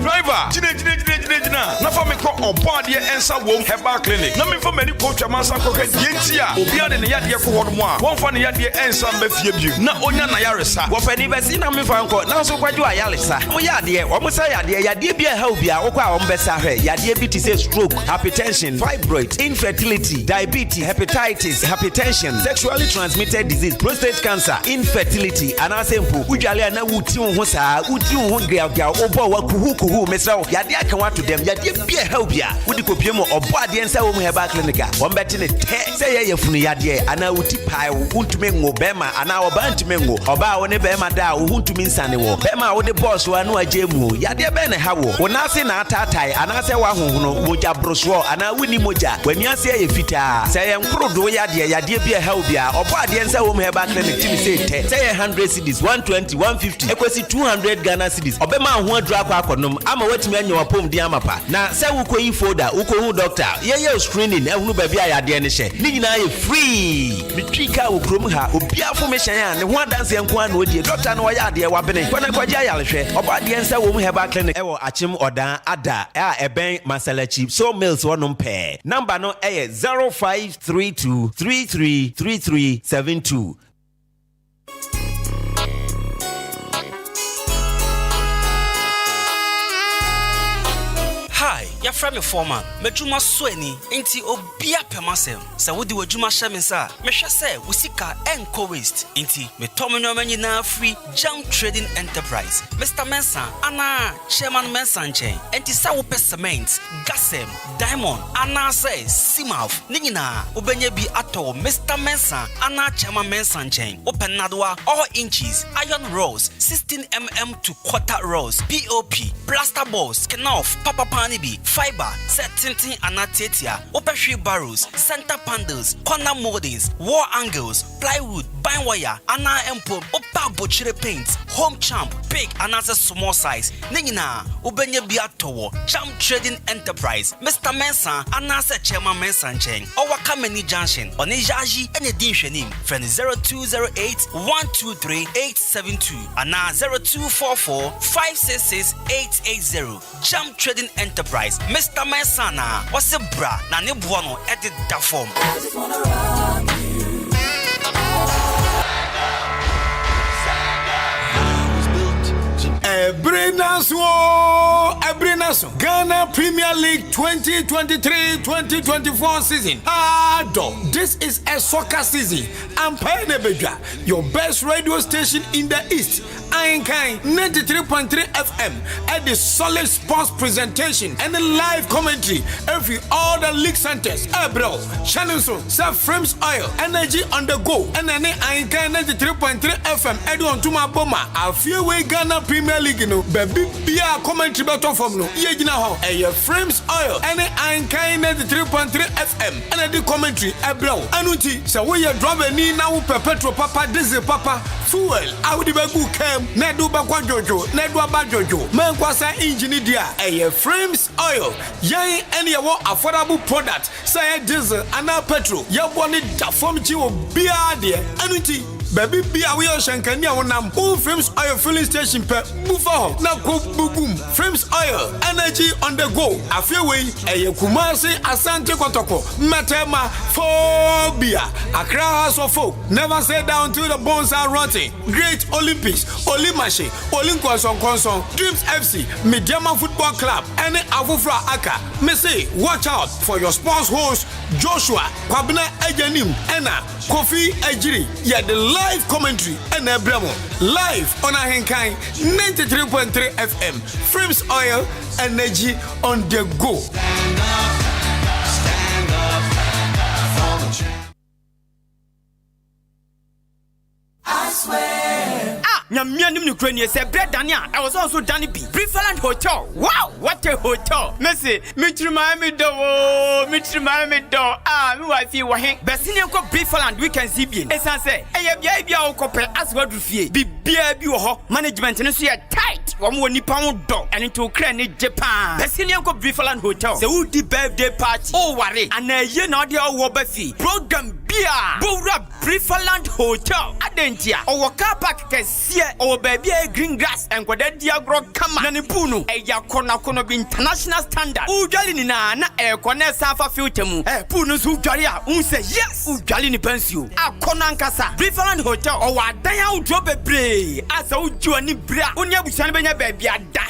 Speaker 10: Driver, jina. Na for me ko obode ensa wom herbal clinic. Na me for many coach amansa ko ka dientia. Obi ade ne yade ko hodo mo a. Won fa ne yade ensa mba fie biu. Na onya na yaresa.
Speaker 11: Wo fa ni besi na me fa nko. Na so kwadwo ayaresa. Mo yade, wo mo sa yade bia ha obi a wo kwa wo mbesa hwe. Yade bi ti say stroke, hypertension, fibroid, infertility, diabetes, hepatitis, hypertension, sexually transmitted disease, prostate cancer, infertility, anasempo. Udwale na wuti ho saa, wuti ho ngria obo wa kuhu mesra. Yade aka wa to dem. Yade bia ha obi bia wodi kopie mo obo ade nsa wo mu heba clinic a won beti ne te say ye funu yade ana wuti pai wo untumi ngo bema ana oba ntumi ngo oba wo ne bema da wo untumi nsane wo bema wo de boss wa no agye mu yade be ne ha wo wona se na atatai ana se wa hohono moja broswo ana wuni moja wani ase ye fita say ye nkrodo yade bia ha obia obo ade nsa wo mu heba clinic timi say te say 100 cedis 120 150 ekwesi 200 Ghana cedis obema ho adura akwa akonom ama watimi anya wapom di amapa na say ukoyi folder ukohu doctor ye screening ehunu ba bia yade ne hye ni nyina ye free mitwika wo krom ha obia formation ya ne ho adanse enko an odie doctor no yade wabene kwana kwaje ayalhwe obo ade nsa wo mu heba clinic ewo achim odan ada eben masalachi so mills wonom pe number no 0532333372.
Speaker 12: Hi, you're from your former. Mejuma Sweni, inti obia pemasem. Sa wudi wajuma shemensa. Mesha se, wusika enko waste. Inti, me tomino meni na free jam trading enterprise. Mr. Mensa, ana chairman Mensa chain. Inti sa wupe cement, gasem, diamond, ana se, simaf. Ningina, ubenye bi ato Mr. Mensa, ana chairman Mensa chain. Open nadwa, all inches, iron rods, 16mm to quarter rods, POP, plaster balls, kenoff, papa pan fiber, set tinting anatetia, open barrels, center panels, corner moldings, wall angles, plywood, bind wire, ana empom, opa butchery paints, home champ, big and as a small size. Ningina, ubenye biatowo, jam trading enterprise, Mr. Mensa, anasa chairman Mensa chain, or Wakameni Junction, on Ejaji and a Dinshanim, friend 0208 123 872, and 0244 566 880, jam trading enterprise. Mr. Mensana, what's a bra? Nani buono edit da form. I just wanna rock
Speaker 13: you. Ghana Premier League 2023-2024 season. This is a soccer season. I'm Pioneer, your best radio station in the East. Ahenkan 93.3 FM at the solid sports presentation and the live commentary every all the league centers. Bro, Shannon Self Frames Oil, Energy on the Go, and then Ahenkan 93.3 FM. Edwin Tuma Boma, a few way Ghana Premier League, you know, baby, be a commentary battle from no. Your Frames Oil, and Ahenkan 93.3 FM, and the commentary. Bro, Anuti, so we are driving in now, perpetual papa, diesel papa, fuel. I would be good cam. Nedu bakwa jojo, nedu aba jojo. Man kwasa engineer dia. Frames Oil. Yan any yawo affordable product. Say diesel and petrol. Ya boni da form chi obia de. Anuti baby bia we shankani awonam. Who Frames Oil filling station pe bufa na ko bugum. Frames Oil, energy on the go. Afewe Kumasi Asante Kotoko. Matema phobia. Accra House of Folk. Never say down till the bones are rotting. Great Olympics. Olimashe, Olinkwasong Konsong, Dreams FC, Mediama Football Club, and Avufra Aka. Me say, watch out for your sports host, Joshua, Kwabena Ejanim, Enna, Kofi Ejiri, the live commentary, and Bremo, live on Ahenkan 93.3 FM, Frames Oil, energy on the go.
Speaker 14: I swear. Nyamianim Ukraine say bread Dania. I was also Danny B. Preferland Hotel. Wow, what a hotel. Messi, Miami do. Me wife you wahin. Besinia ko Preferland weekend CBN. Esan say, bia o kope as what fie. Bia bi wo ho. Management no so tight. Wo mo nipa wo do. And into Ukraine Japan. Besinia ko Preferland Hotel. Say who the birthday party. Oh worry. And ye na dey wo ba fi. Program bia. Bowra Preferland Hotel. Adentia. O car park kesie. O baby green grass and kwada diagro kama na ne punu eya kono bi international standard udwali ni na kone safa filter mu punu so udwali a unse yes udwali ni pensio akona nkasa Preferland Hotel o wa dan udwo bebre asa udwo ni bra onya busan benya baby ada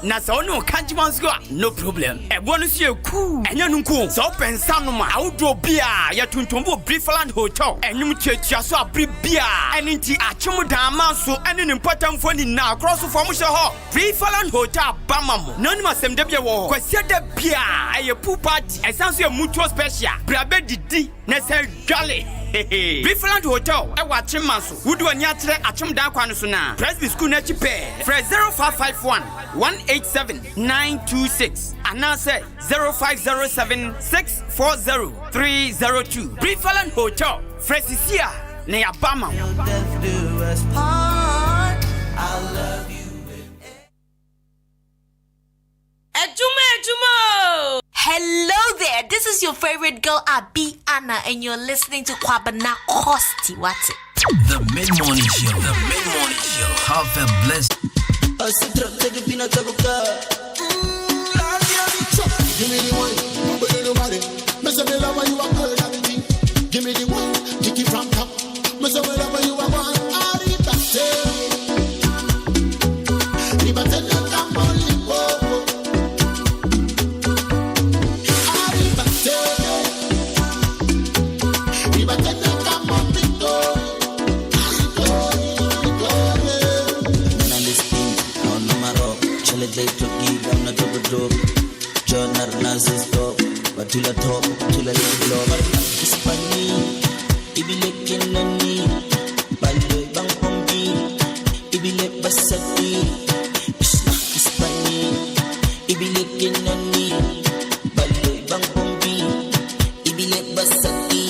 Speaker 14: na so no kanji mansko no problem e bonus ye ku enya nunku so pensa no ma awdo bia ya tuntumbo Briefland Hotel enyum tietia so abri bia enti achum dan man so ene ne important phone na across from she ho Briefland Hotel bamamo no ni masem de bia wo kwase de bia eye pool party esanso ye mutual special brabe didi na se jolly Briefland Hotel e wa chimanso wudu ani akyere achum dan kwa no so na Presby School na chipe fresh 0551 187 926 and now say 0507 640 302 Briefland Hotel fresh is here na ya bama
Speaker 15: Adwuma! Hello there, this is your favorite girl Abi Anna and you're listening to Kwabena Kosti. What's it?
Speaker 16: The mid-morning show. The mid-morning show. Have a blessed.
Speaker 17: Give me the one, nobody, nobody. Mess up the love when you are cold and me. Give me the one, kick it from top. Mess up the love when you are one.
Speaker 18: Till I talk, till I live love. It's funny, it be looking at me. Balo bang pombi, it be like basati. It's funny, it be looking at me. Balo bang pombi, it be like basati.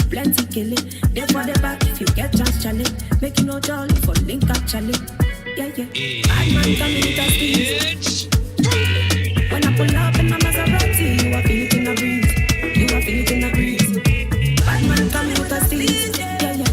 Speaker 19: Plenty kill it. They for the back if you get chance, Charlie. Make you no jolly for link up, Charlie. Yeah, yeah. I man come in the streets. When I pull up in my Maserati, you are feeling a breeze. You are feeling a breeze. Bad man come in the streets. Yeah, yeah.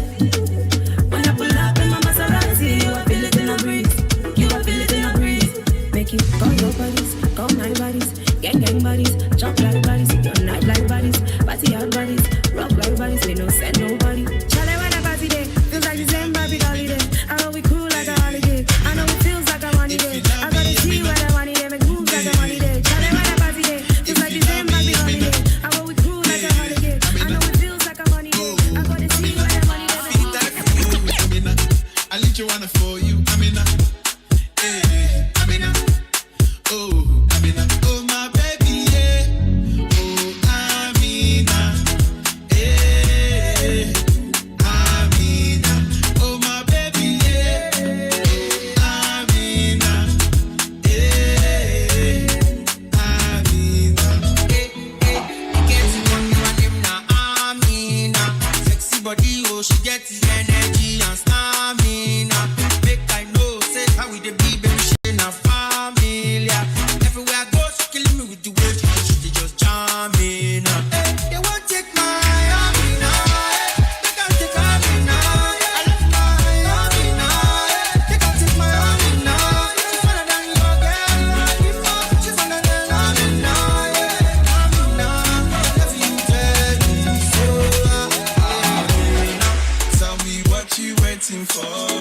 Speaker 19: When I pull up in my Maserati, you are feeling a breeze. You are feeling a breeze. Make you call your buddies, call my buddies, gang buddies, chop like buddies, your night like buddies, party hard buddies. Rock like bodies, we no send nobody. Charlie, when I party day, feels like the same baby holiday. I know we cool like a holiday. I know it feels like a money day. I gotta see where the money day, make moves like a money day. Charlie, when I party day, feels like the same baby holiday. I know we cool like a holiday. I know it feels like a money day. I gotta see where the money day, make moves like a money day.
Speaker 17: I let you wanna for you, Amina. Hey, Amina. Oh, Amina. Oh, my baby, yeah. Oh, Amina.
Speaker 20: She gets the energy and stamina. Make I know, say how we the be, baby, she not familiar. Everywhere I go, she killing me with the way she just charming. They won't take my Amina. They can't take Amina. I love my Amina. They can't take my Amina. She's better than your girl before. She's better than Amina. Amina, love you, tell me so. Tell me what you waiting for,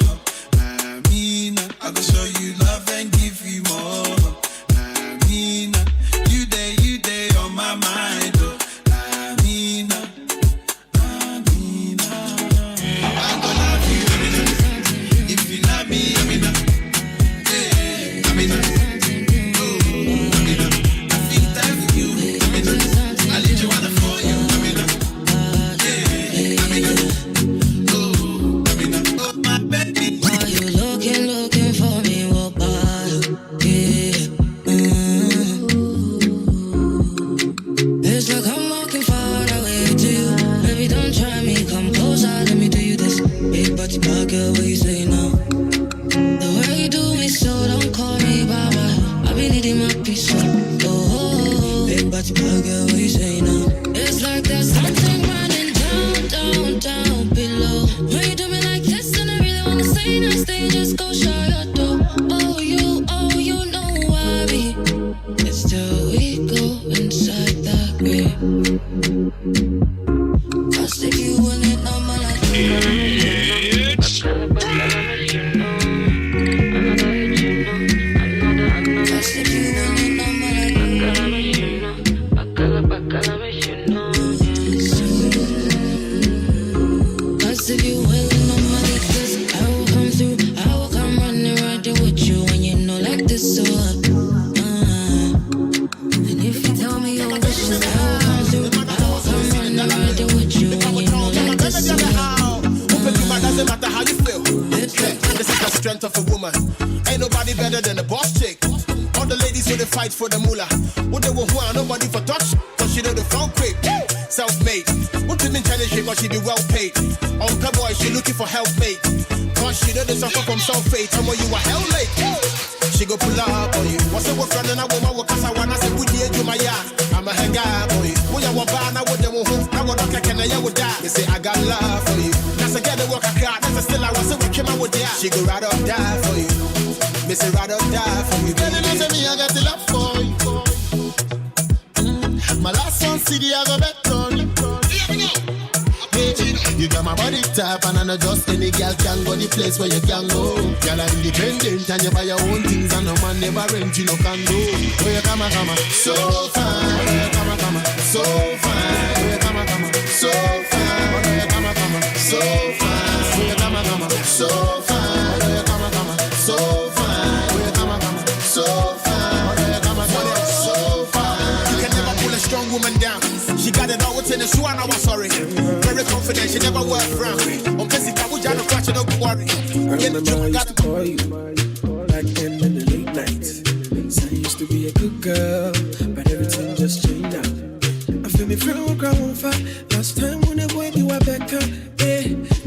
Speaker 20: Amina. I will show you love and give you more, Amina. You day on my mind, oh, Amina, Amina. I'm gonna love you, Amina. If you love me, Amina, hey, Amina. Oh, Amina. I feel that for you, Amina. I need you wanna for you, Amina. Hey, Amina. Oh, Amina. Oh, my baby.
Speaker 18: Are you looking for me? Walk by
Speaker 19: go show your door. Oh, you know why it's till we go inside that grave. Cause if you want it, I'm like cause if you willing no money, cause I will come through, I will come running right there with you when you know like this so and if you tell me your wishes, I will come through, I will come running right there with you when you know like this so
Speaker 21: doesn't matter how you feel. This is the strength of a woman. Ain't nobody better than a boss chick. All the ladies who they fight for the moolah. What they want, nobody for touch. Cause she know the phone quick. Self-made. What you mean challenge she, cause she be well paid. On her boy, she looking for helpmate. Cause she know they suffer from sulfate. Some of you are hell late. She go pull up on you. What's up with friend and a woman? What cause I wanna say, we did you my yard. I'm a hang up on you. We are one bar, now what they want home. Now what I can, I would die. They say, I got love for you. That's a get the work I got. That's a still I was a wicked man with that. She go right up, die for you. Miss it right up, die for you. Girl, you know me, I got the love for you. My last one, CD, I go bet on you. You got my body type and I know just any girl can go the place where you can go. Girl are independent and you buy your own things and no man never rent you no can go. Where you come so fine. Where you come so fine. Where you come so fine. Where you come so fine. Where you come so fine. Where you come so fine. Where you come so fine. Where you come so fine. You can never pull a strong woman down. She got it all within the shoe and I was sorry. Very confident, she never worked around. On Bessie, I would just catch it, don't worry.
Speaker 22: I remember I used to call you back then in the late nights. So I used to be a good girl, but everything just changed now. I feel me from ground fire. Last time when it went, you were back up. Yeah,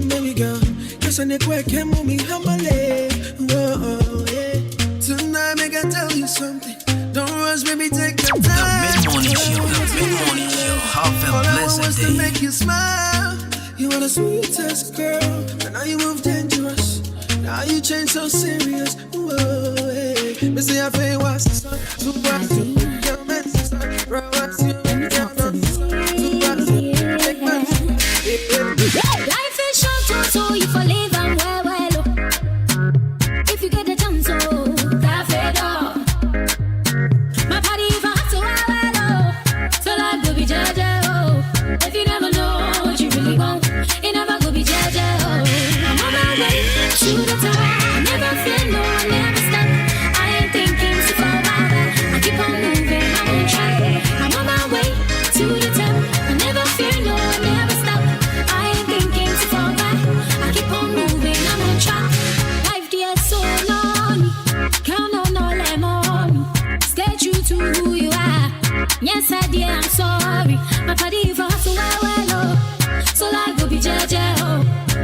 Speaker 22: baby girl. Yes, I need work, came on me, humbly. Whoa, yeah. Tonight, make I tell you something. Don't rush, baby, take your time.
Speaker 16: The mid-morning show, have a blessed day.
Speaker 22: To make you smile. You are the sweetest girl, and now you move dangerous. Now you change so serious. Whoa, hey. Me say I feel what's the sun. Too bad to your man. What's your man?
Speaker 19: Life is short, so you for live and well. If you get the chance, oh, that fed up. My body if I have to well, so like go be judge, oh. If you never know what you really want, it never go be judge, oh. I'm on my way to the top. I never feel no, I never stop. I ain't thinking so far about that. I keep on moving, I'm on track. I'm on my way to the top. I never feel no, I never stop. I ain't thinking so far back. I keep on moving, I'm on track. Life dear so long, count on all lemon. Stay true to who you are. Yes, I dear, I'm sorry. My body if I have to well, oh. So like go be judge, oh.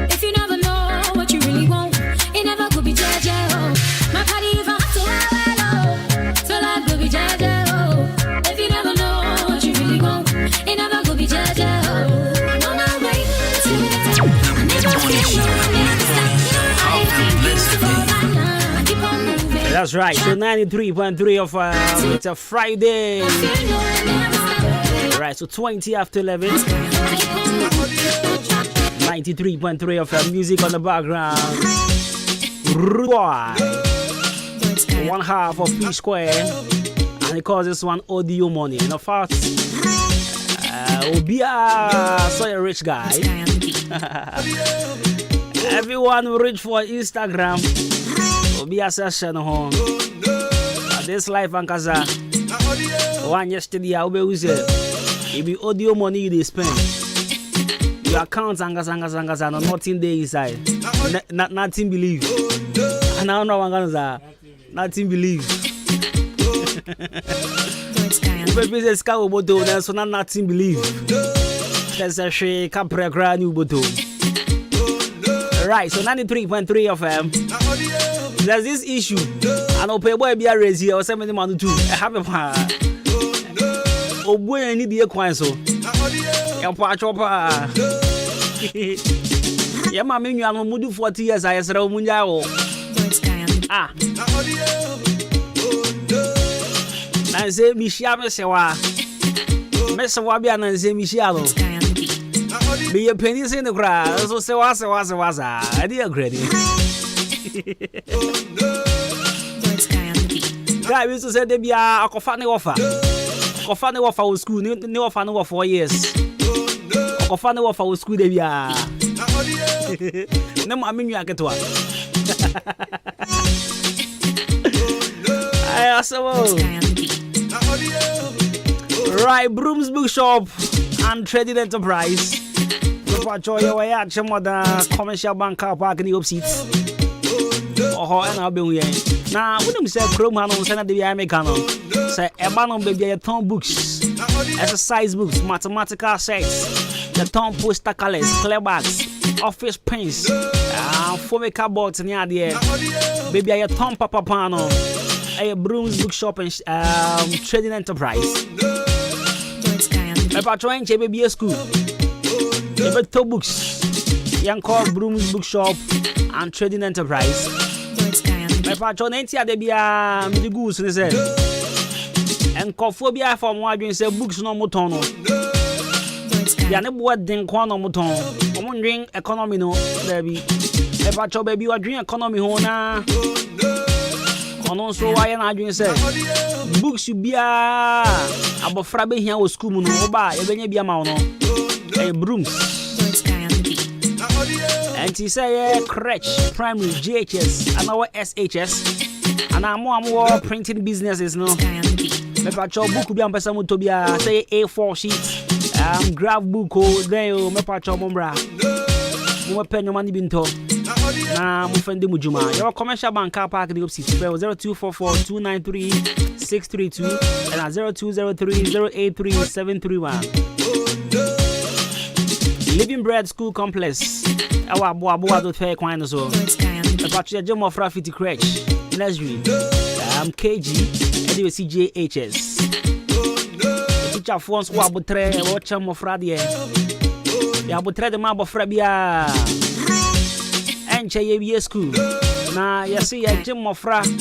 Speaker 19: If you never know what you really want, it never go be judge, oh. My body if I have to well, oh. So like go be judge, oh. If you never know what you really want, it never go be judge, oh. I'm on my way to the top. I never feel no, I never stop. I ain't thinking so far back. I keep on moving.
Speaker 1: That's right. So 93.3 of it's a Friday. Right, so 20 after 11. 93.3 of music on the background. One half of P Square. And he calls this one audio money. In fact, Obia so a rich guy. Everyone rich for Instagram. Obia session home. This life and kaza. One yesterday I will use it. It be audio money you spend. Your accounts angas no nothing there inside. Nothing believe. And I don't know what nothing believe. Business car boto so nothing believe. There's a shake capre grand new boto. Right, so 93.3 FM. There's this issue. And Ope boy be a raise here or 70 man too. I have a oh boy, I need the equine so. Yeah, my menu, I'm 40 years. I said, oh, Munjao. Ah. Nanze Mishia Mesewa. Mesewa bia nanze Mishia lo. Be a penny in the crowd. So say was. I did agree. Guy used to say they be a coffee offer. Coffee offer was school, new offer no 4 years. Coffee offer was school they be a. No, I mean you get one. I also right, Brooms Bookshop and Trading Enterprise. Enjoy your way at some other commercial bank car park in the seats. Oh, and I'll be here. Now, when you say Chrome on Senate, the American say a man on baby a ton books, exercise books, mathematical sets, the ton poster colors, clearbacks, office pens, foamy cupboards near the baby a ton papa panel, a Brooms Bookshop and Trading Enterprise. A patron baby a school. Two books, young call Brooms Bookshop and Trading Enterprise. My patron ain't here, they be the goose, they said. And cophobia from what you say books no motono. Yana what then quano moton. I'm wondering economy no, baby. My patron baby, you are doing economy hona. And also, why am I doing say books you be about Frabe here was school no buy, even be a mouno. A Brooms. And he say crèche, primary, GHS, and our SHS, and I'm more printing businesses no. Me patcho book bi ampesa mo to bia say A4 sheets, graph book o then o me patcho mo bra. Mo pen no mani binto. Na mo fendi mo juma. Your commercial bank car park the opposite 0244293632 and 0203083731. Living Bread School Complex. Our boa do fair quine so. The patch Jim of Raffiti Crèche, Nursery, KG, and the CJHS. The teacher phones who abutre, watch them of Radia. The abutre the map of Frabia. And Chayabia School. Now, you see a Jim of Fra, and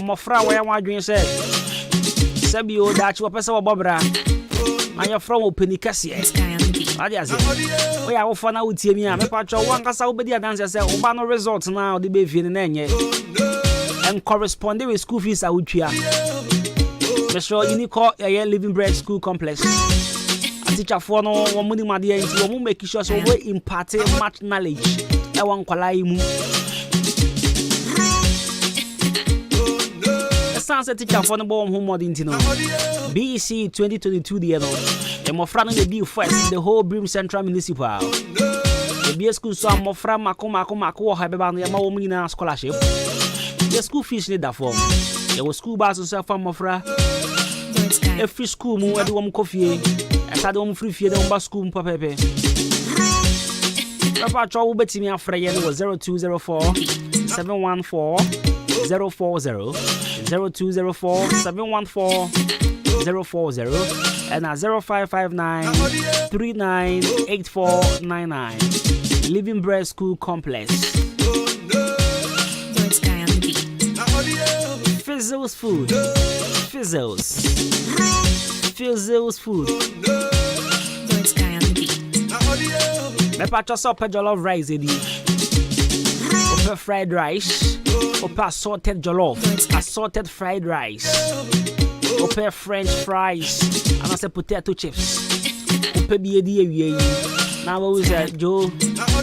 Speaker 1: Mofra, where my dream said. Sabio, that's what Pesa Bobra. And you're from Penicassia. We are off now with me. I'm a patch of one cassa obedi dance say Obano results now the baby in enye and corresponding with school fees out here. Make sure you need call a Living Bread School Complex. A teacher for no one money my dear into one make sure so we impart much knowledge. I want kwalai mu. The sounds a teacher for no born home modern to know. BC 2022 the year. And my friend the deal first the whole Brim Central Municipal. The BS school so my friend Mako have about the Mawomina scholarship. The school fees need that form. There was school bus and from my friend. A free school move at one coffee. I had one free fee on bus school papa. Papa Chow bet me a friend was 0204 714 040 0204 714 040 and 0559 398499. Living Bread School Complex. Fizzles Food. Fizzles Food. Me purchase up a jollof rice, Opa fried rice. Opa assorted jollof. Assorted fried rice. Opa French fries. And I say potato chips. Opa BAD. Now what was that, Joe?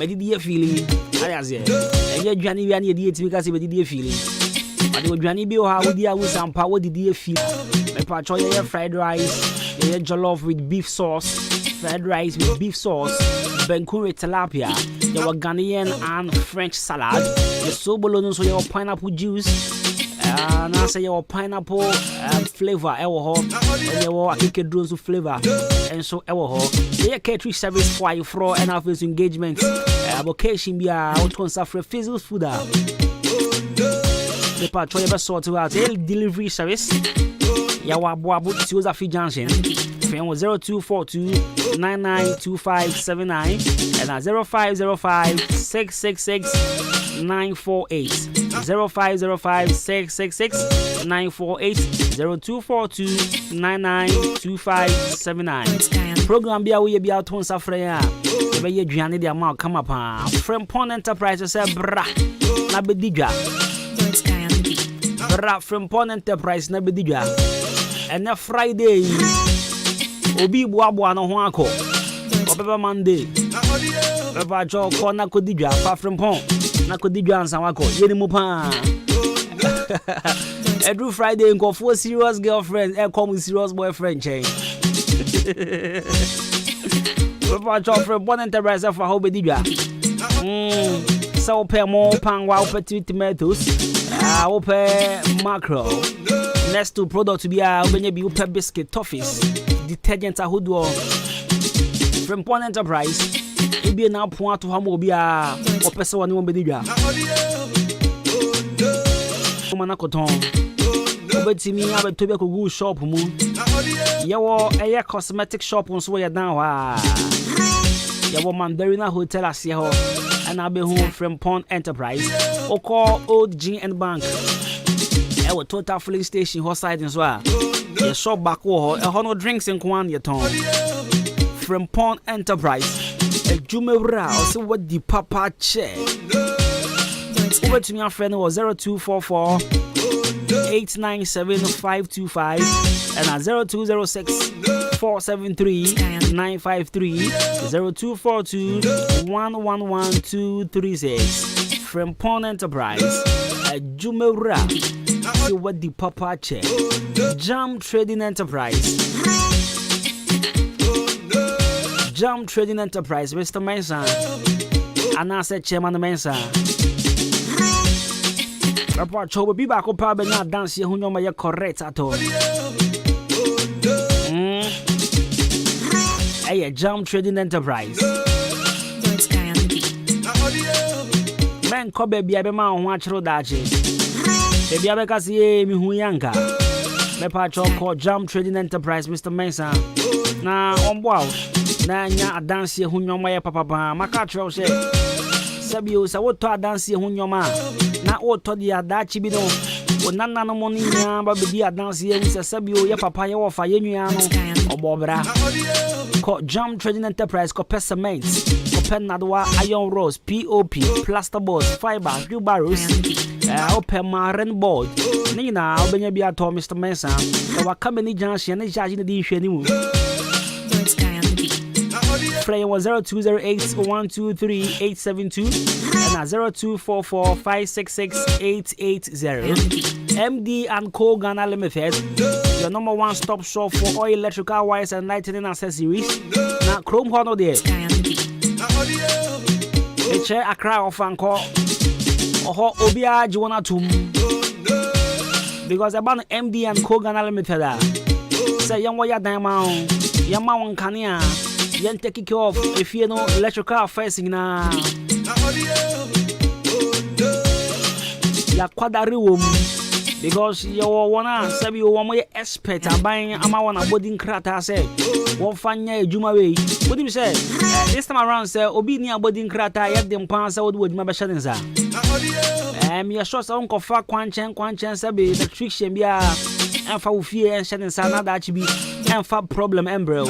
Speaker 1: I did the feeling. I said, and yet Johnny Vianney did because he did the feeling. But the Johnny Bill, how would you with some power did the feel? My patchoy fried rice, jollof with beef sauce, fried rice with beef sauce, Bencure tilapia, your Ghanaian and French salad, your sobolone, so your pineapple juice. And I say your pineapple flavor, and your cake drones with flavor, and so they catering service for you for and office engagement. Vocation be out on suffer physical food. The patrol ever sort out a delivery service. Yawa Boabu Tuesday Junction. Phone was 0242 992579 and 0505 666 948 0505 666 948 0242 992579. Program Bia we be out on Safraya. Ebe ye duane de amount come up. Frimpon Enterprise say bra na bedija. Bra Frimpon Enterprise na bedija. And na Friday obi boa no ho akọ. Obeba Monday. Beba jo ko na kodija fa Frimpon. Na kodija ansa wako. Yeni mu pa. Every Friday go for serious girlfriend and come with serious boyfriend chain. Beba jo Frimpon Enterprise for how bedija. So pay more pan while pay tomatoes. Open macro. Next to product to be when you be biscuit toffees. Detergent ahodoɔ from Pon Enterprise e be na point to ha mo bia o pese woni mo bedi dwa o mana koton o betimi abeto be kogu shop mu yewo eye cosmetic shop nso we dan wa yewo Mandarina Hotel ase ho and abe hu from Pon Enterprise o call Old Gin and Bank ewo Total Filling Station ho side nso a ye shop back wo ho no drinks in kwan ye ton from Pon Enterprise Adwuma-Adwuma o se what the papa che over to me a friend was 0244 897 525 and 0206 473 953 0242 111 236 from Pon Enterprise Adwuma-Adwuma see what the papa che Jam Trading Enterprise Jam Trading Enterprise Mr. Mensa and I said Chairman Mensa report show be back up but not dance here who you correct at all hey Jam Trading Enterprise man ko baby abema ho achiro dache baby abeka see mi hu yanka me pa call Jam Trading Enterprise Mr. Mensa na ombo na nya dance hu nyoma ye papa maka tro se sabio sa wo to dance hu nyoma na wo to dia dachi bi no onana no mo nya ba bi dance ye se sabio ye papa ye wo fa ye nua no obobra ko Jam Trading Enterprise ko cement ko penadwa iron rods pop plasterboards fiber wheelbarrows open marine board ni na obenya bi ato Mr. Mensa e wa kameni junction ne charge ne di hwani mu Play was 0208 123 872 and 0244 566 880. MD and Co Ghana Limited, your number one stop shop for oil, electrical wires, and lighting accessories. Now, Chrome Honor there. A chair a cry of Anko or Obia Joanna Tum because about MD and Co Ghana Limited. Say, young wire diamond, Yamawan Kania. Yen take care of if you know electrical facing na ya kwadari wom because you wanna say you want more expert buying ama wana body nkrata say won fanya adwuma we what do you say this time around say obi ni body nkrata ya dem pan say wo adwuma be shade nza me sure say onko fa kwanchen say be electrician bia enfa wo fie en shade nza na da chibi enfa problem embryo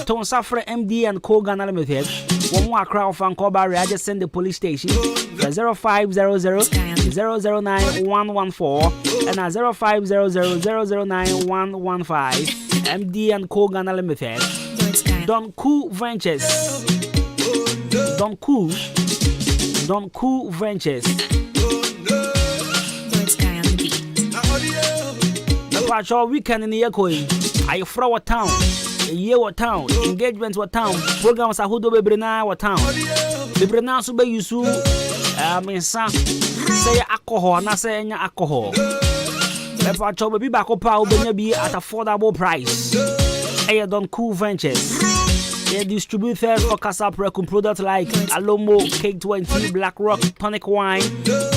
Speaker 1: Ton Safra MD and Co Ghana Limited. One more crowd fan call barrier, I just send the police station 0500 009 114 and 0500 009 115. MD and Co Ghana Limited. Don Cool Ventures. Don Cool Ventures. The patrol weekend in the Ekoi. I throw a town. Ye what town, engagements what town, programs are who do bebrena what town. Bebrena so be yusu mensa say alcohol na say nya alcohol. Bepa chobe bi back up be at affordable price. Aye Don Cool Ventures. They distributed for Casa Precum products like Alomo, Cake 20, Black Rock, Tonic Wine,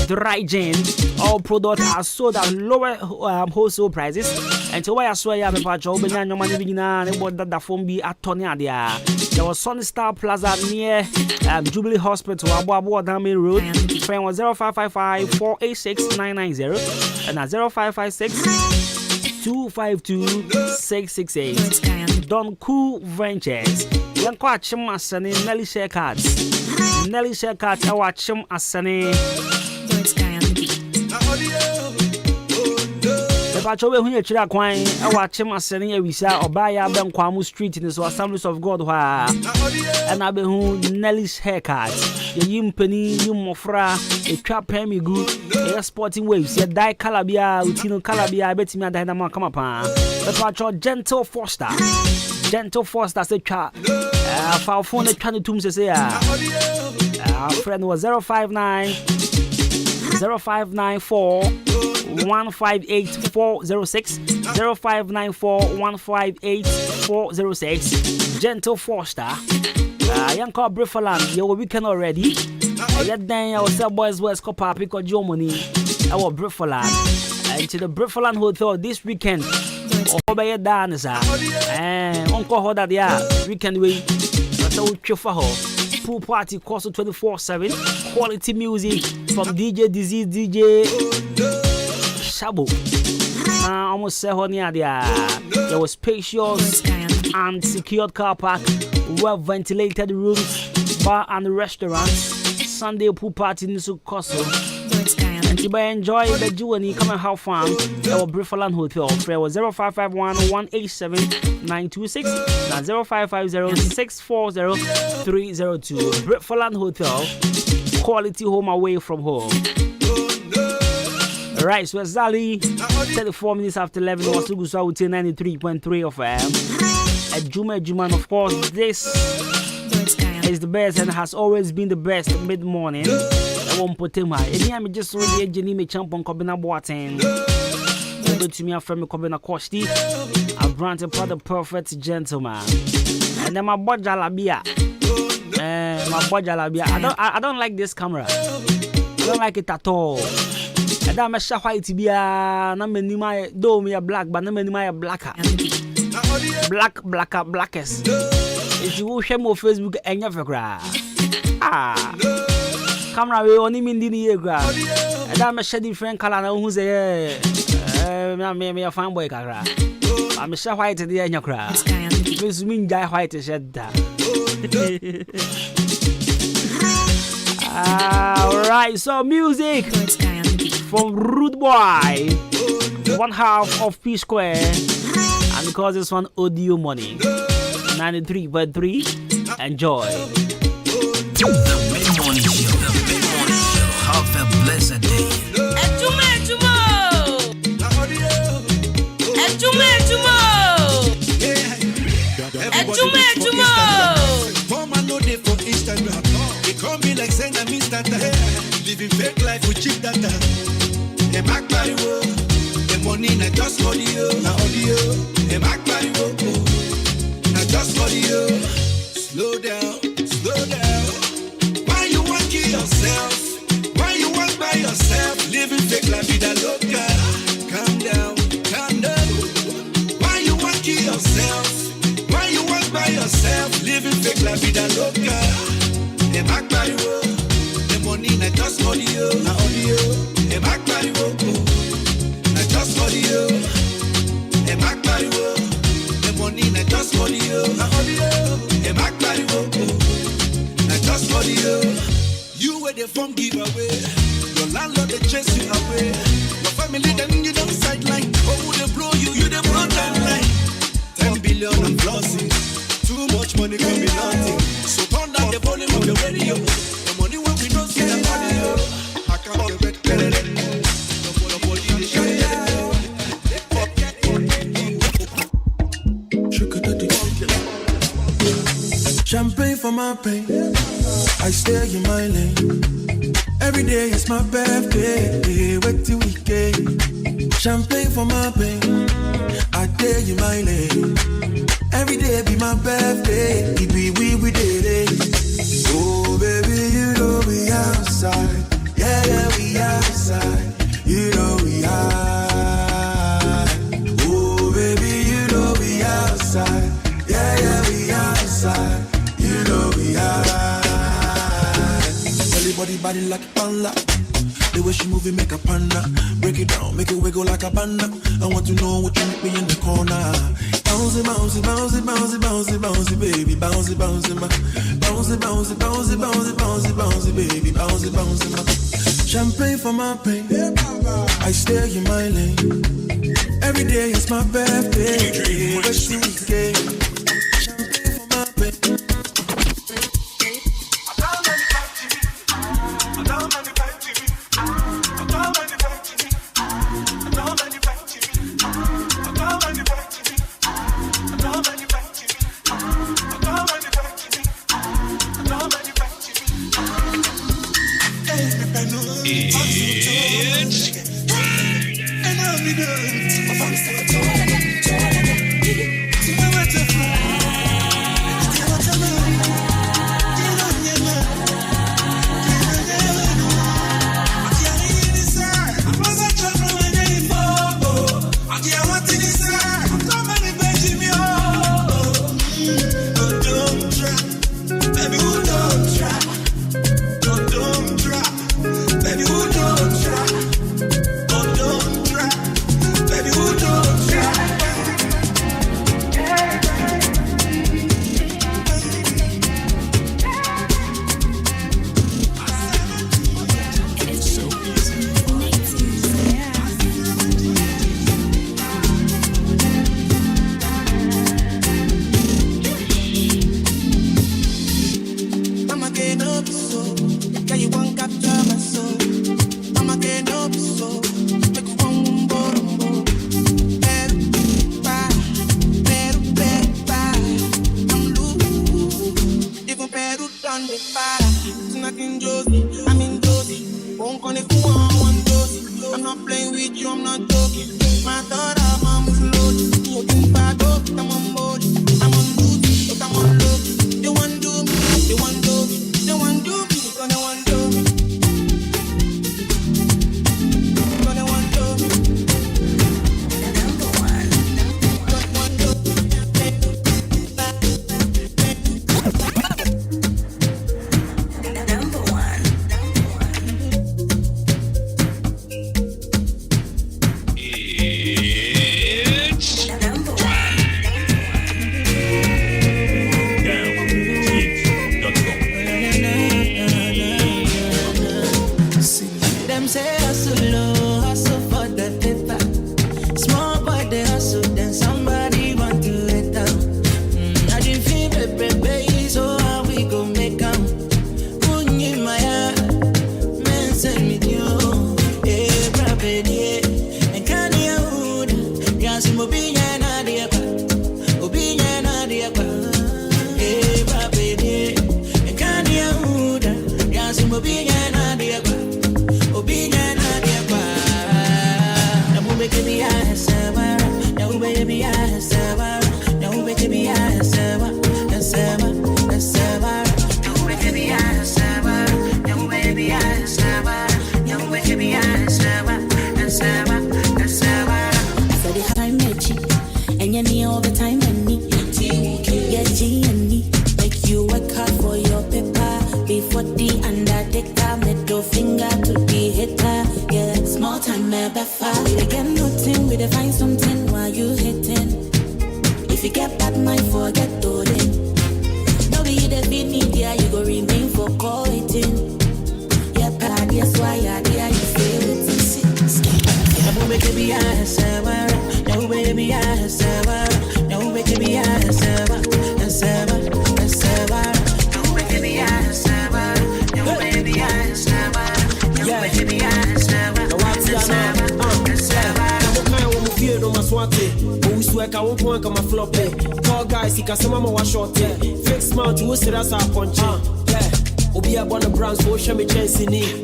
Speaker 1: Dry Gin. All products are sold at lower wholesale prices. And so why I swear you have a patch open and your money begin and what that phone be at Tony Adia. There was Sunny Star Plaza near Jubilee Hospital, Abu Dami Road. Phone was 0555-486-990 and 0556-252-668. Don Cool Ventures. Yanko Achim Asani Nelly Shekats. Nelly Shekats, I watch him Asani. The patrol who you chira kwine, I watch him Asani Evisa or Baya Ben Kwamu Street in the Assemblies of God. And I be who Nelly's haircut. The Yimpany, Yumofra, a trap pemi good, a sporting waves, a die calabia, Utino calabia, I bet me a dynamo come upon. The patrol Gentle Foster. Gentle Foster said, our phone trying to tomb say, our friend was 0594 158406 0594158406. Gentle Foster. Young called Briffaland, your weekend already. Yet then I was boys West Copa because your money. Our Briffaland. And to the Briffaland Hotel this weekend. Obey a dancer. And Uncle Hoda, yeah, weekend we. That's all Chufaho. Pool party cost 24/7. Quality music from DJ Disease, DJ Shabo. Almost say honey, there was spacious and secured car park, well ventilated rooms, bar and restaurants. Sunday pool party in Sukoso. And to enjoy the journey, come and have fun. Our Briffaland Hotel. Prayer was 0551-187-926 and 0550-640-302. Briffaland Hotel. Quality home away from home. Right, so Zali, 34 minutes after 11, was to go so 93.3 of Adwuma-Adwuma, and of course, this is the best and has always been the best mid-morning. I won't put him high. I'm just really a Jenny champion Kobina Boateng. Over to me, a friend Kobina Kosti. I've granted for the perfect gentleman. And then my Bojalabia. I don't like this camera. I don't like it at all. I don't make sure white to be a number my do me a black, but number my blacker. Blackest. If you share more Facebook and you cry. Camera we only mean the year gra. I don't make sure different color who's a me a fine boy gra. I'm sure white the end you cry. Miss mean guy white shed that. Alright, so music from Rude Boy, one half of P Square, and because this one audio money 93.3. Enjoy.
Speaker 16: The mid-morning show. Have a blessed day.
Speaker 4: Adwuma-Adwuma.
Speaker 17: Mama know they for Instagram. They call me like saying I'm Mr. Living fake life with cheap data. They back by the money not just for you. Now audio. They back by not just for you. Slow down. Why you want to kill yourself? Why you want by yourself? Living fake life with a loca. Calm down. Why you want to kill yourself? Why you want by yourself? Living fake life with a loca. They back by the money not just for you. Now audio. They back by not just for you. They back by the money not just for you. Now audio. They back by not just for you. You were the phone giveaway. Your landlord they chase you away. Your family then you don't sideline. Oh, they blow you the blow timeline. 10 billion I'm flossing. Too much money can be nothing. So turn down the volume of the radio. The money when we don't see the audio. I can't get red. The body they shine.
Speaker 22: Champagne for my pain. I stay in my lane. Every day is my birthday. Wait till weekend. Champagne for my pain. I stay in my lane. Every day be my birthday. It be we did it. Oh baby, you know we outside. Yeah, we outside. You know we high. Oh baby, you know we outside. Yeah, we outside.
Speaker 21: body like a panda. The way she move it make a panda. Break it down, make it wiggle like a panda. I want to know what you make me in the corner. Bouncy, bouncy, bouncy, bouncy, bouncy, bouncy, baby, bouncy, bouncy, ma. Bouncy, bouncy, bouncy, bouncy, bouncy, bouncy, baby, bouncy, bouncy, ma. Champagne for my pain. I stay in my lane. Every day is my birthday. Champagne for my pain.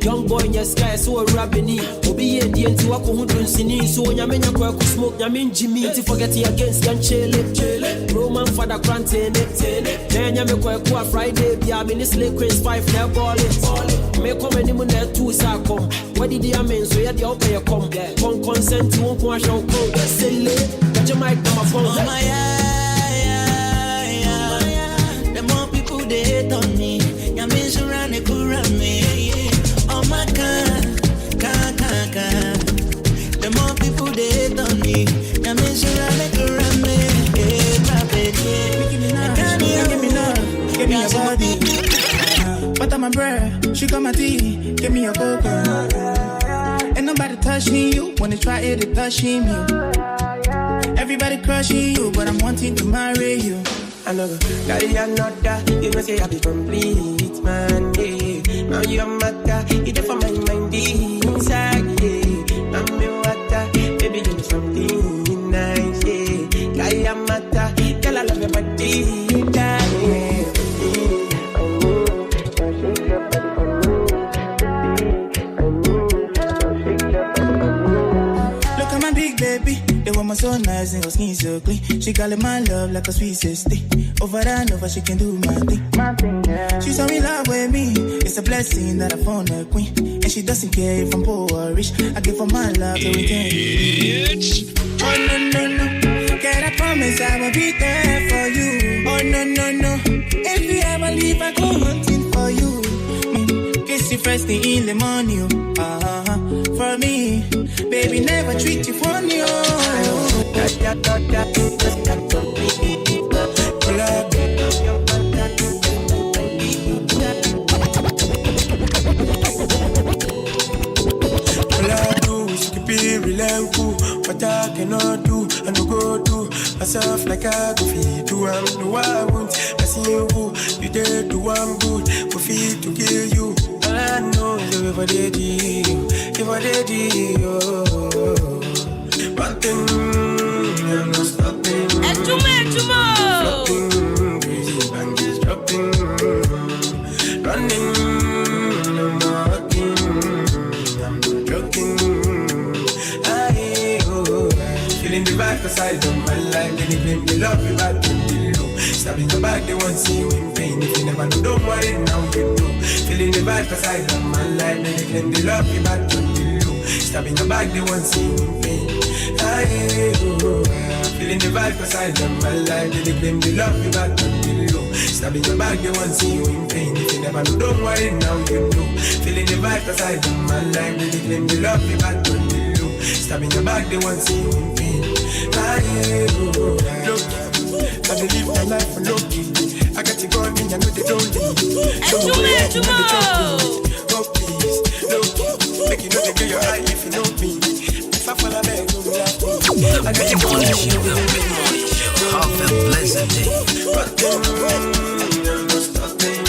Speaker 2: Young boy in your sky, so a rabbini. Obi a DNT, Wakuhun, so when you mean you smoke, you mean Jimmy, to forget you against young Chile. Roman father granting it. Then you make a Friday, be a minister, Queen's 5 now ball it. Make come any money to Sakom. What did you mean? So you had the open your come. Con consent, you won't wash your coat. Silly, but you might come a phone.
Speaker 18: The more people they hate on me, you mean surround the cool me.
Speaker 5: on my tea, give me your cocoa. Ain't nobody touching you, wanna try it, they touching you. Everybody crushing you, but I'm wanting to marry you.
Speaker 2: I know, daddy, I'm not that. You know, say I be complete, man. Yeah. Now you're matter, you there for my mind inside. Yeah. I'm the water, baby, give me something nice. Yeah. Daddy, I'm matter, girl, I love your body.
Speaker 5: So nice and her skin so clean. She calling my love like a sweet sister. Over and over, she can do my thing. Yeah. She's so in love with me. It's a blessing that I found a queen. And she doesn't care if I'm poor or rich. I give her my love to return. Oh no, no, no. Can I promise I will be there for you? Oh no, no, no. If you ever leave, I go hunting for you. Kiss you first thing in the morning. For me, baby, never treat you funny.
Speaker 2: What I cannot do, I no go do myself like I go feed to am. No, I won't. I see you, you did do I'm good. For feed to kill you. All I know is if I did you, if I did you. One thing, I'm not stopping.
Speaker 4: Adwuma-Adwuma.
Speaker 2: Flopping, crazy bangs dropping. Running, I'm walking. I'm not joking. Feeling the vibe cause I don't my life. Then they claim they love you back when they low. Stabbing your back, they won't see you in pain. If you never know, don't worry, now you know. Feeling the vibe cause I don't my life. Then they claim they love you back when they low. Stabbing your back, they won't see you in pain. Feeling the vibe cause I don't my life. Then they claim they love you back when they low. Stabbing your back, they won't see you in pain. If you never know, don't worry, now you know. Feeling the vibe cause I don't my life. Then they claim they love you back when they low. Stabbing your back, they won't see you in pain. Look, I live my life for lucky. I got you going in, I know they don't leave. So
Speaker 4: Adwuma-Adwuma.
Speaker 2: Oh please, look, make you know they get your eye if you know me. If I fall, I beg you, like me. I got you going in,
Speaker 16: Have a blessed day.
Speaker 2: but then I'm not stopping.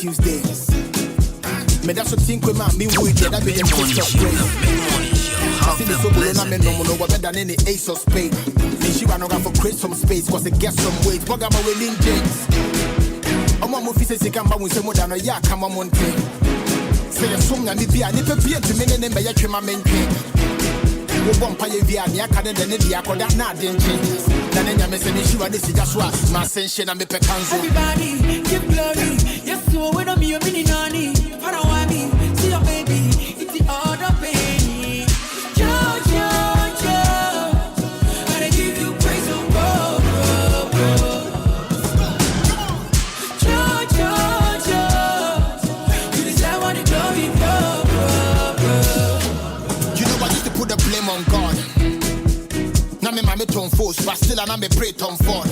Speaker 21: Tuesdays. Me that's what think with my me with that be the most of praise. I see the so good on me no more better than any ace of spades. Me she wanna go for create some space cause it gets some weight. But I'm a winning James. I'm a movie says he can buy some more than a yak come on thing. Say a song and me be a nipper be to me and by a main king. Wo bompa ye via ni aka de ne dia koda na de nche na ne nya me se me shiwa de siga so a ma sense na me pekanzo.
Speaker 2: Everybody give glory, yes so when I'm your mini nani for a while me see your baby it's the other baby jo and I give you praise and go jo you deserve all the glory
Speaker 21: Put the blame on God. Now me mama turn force, but still I me pray turn forward.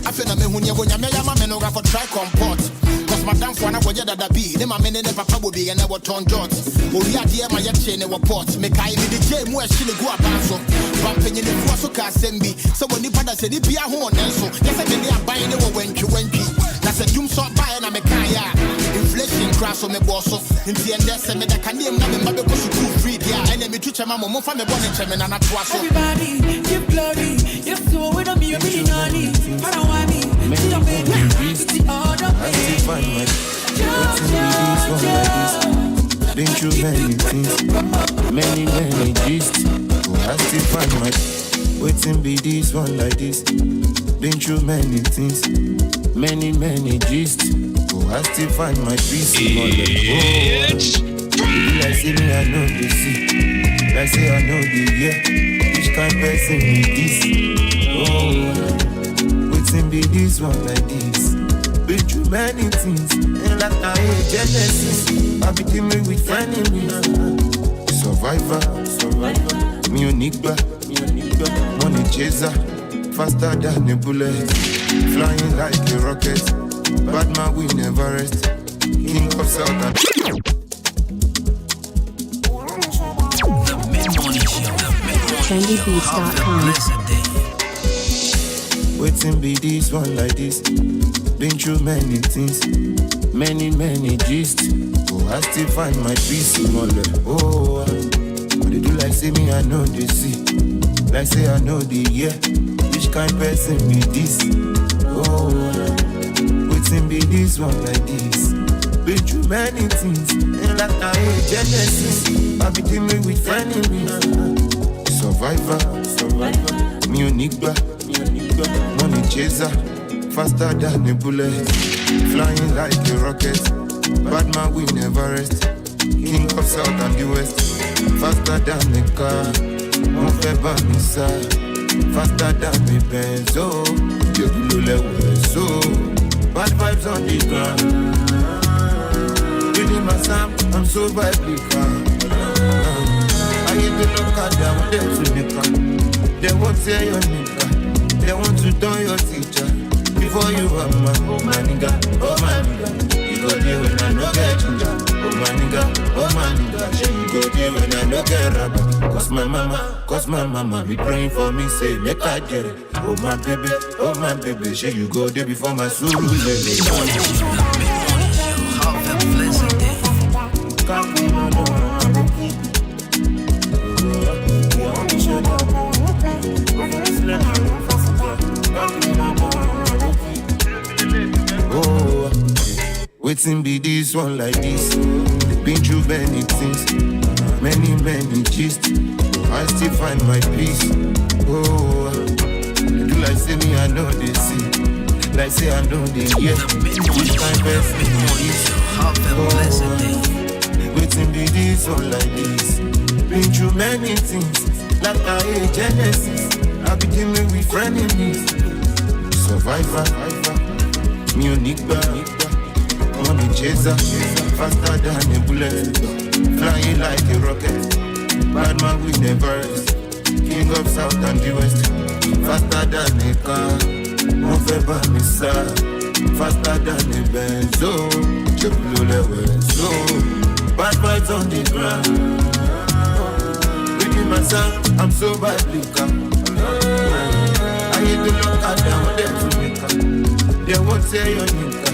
Speaker 21: I feel na me hunya wonya me yama me no ga for try comport. Cause my damn for na go jeda da be. Them me ne papa bo be and never turn jot. O wi ade ma ye che ne report. Me kai me the J mu a shile go abanso. Bampenye ne fu so ka sembi. So when ni pada se ni bia ho onenso. Yes me ne aban ne wo wentwi. Na se dum so buy na me kan ya. Inflation crash on me boss so. Inti ende se me da kan dem na me mabe ko school free dia. Ene me tuche mama mo fa me born cheme na na to aso.
Speaker 2: Everybody give glory. Yes so when I'm your mini nani for a while me see your baby it's the other baby.
Speaker 3: Been through many things, many gist. Oh, I still find my waiting be this one like this. Been through many things, many gist. Oh, I still find my peace. Like say me I know the sea, like say I know the year. Which kind of person be this? Oh, waiting be this one like this. Been through many things, and like I hate Genesis. I became me with enemies. Survivor, me Onigba, money chaser, faster than a bullet, flying like a rocket. Bad man we never rest, king of South and
Speaker 6: trendybeats.com.
Speaker 3: Waiting be this one like this. Been through many things, many gist. Oh, I still find my peace in all that. Oh, but they do like say me I know the sea, like say I know the year. Which kind of person be this? Oh, waiting be this one like this. Been through many things, and like I hate Genesis. I be dealing with enemies. Survivor, me Onigba, money chaser, faster than a bullet, flying like a rocket. Bad man we never rest, king of South and the West, faster than a car, mon fait pas missa, faster than a benzo, you blue so, bad vibes on the ground. Really my Sam, I'm so biblical. I hit the local down there to nigga. They won't say your nigga. They want to turn your teacher. Before you are my nigga, oh my nigga. You go there when I no get ginger. Oh my nigga, you go there when I no get rubber. Cause my mama be praying for me, say make I get it. Oh my baby, say you go there before my soul lady.
Speaker 16: Have a blessed day.
Speaker 3: Oh, waiting be this one like this. Been through many things, many gist. I still find my peace. Oh, you do like say me I know the sea, like say I know the year. Which kind of person is? Oh, waiting be this one like this. Been through many things, like I hate Genesis. I be dealing with enemies. Survivor, me Onigba, money chaser, faster than a bullet, flying like a rocket. Bad man we never rest, king of South and the West, faster than a car, mon fait pas missa, faster than a benzo, je blue so, bad vibes on the ground. With my son, I'm so biblical. I hit the local down there to make up. They won't say your nigga.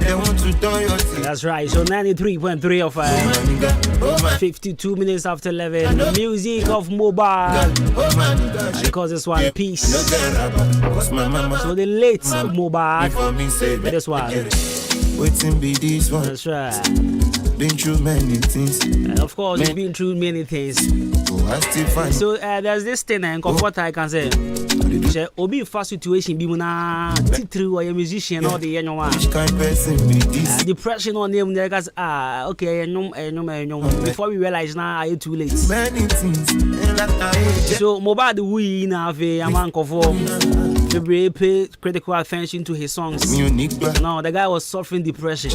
Speaker 3: They want to turn your team.
Speaker 1: That's right. So 93.3 of 52 minutes after 11. The music of Mobile. Because this one peace. So the late Mobile. This one.
Speaker 3: Waiting be this one.
Speaker 1: That's right.
Speaker 3: Been through many things.
Speaker 1: And of course, you've been through many things. So there's this thing and what I can say. Obi fast situation be na titru or a musician or the one. Depression on them guys okay before we realize now are you too late.
Speaker 3: Many things.
Speaker 1: So Mobile the we na have a man conform. Pay critical attention to his songs. No, the guy was suffering depression.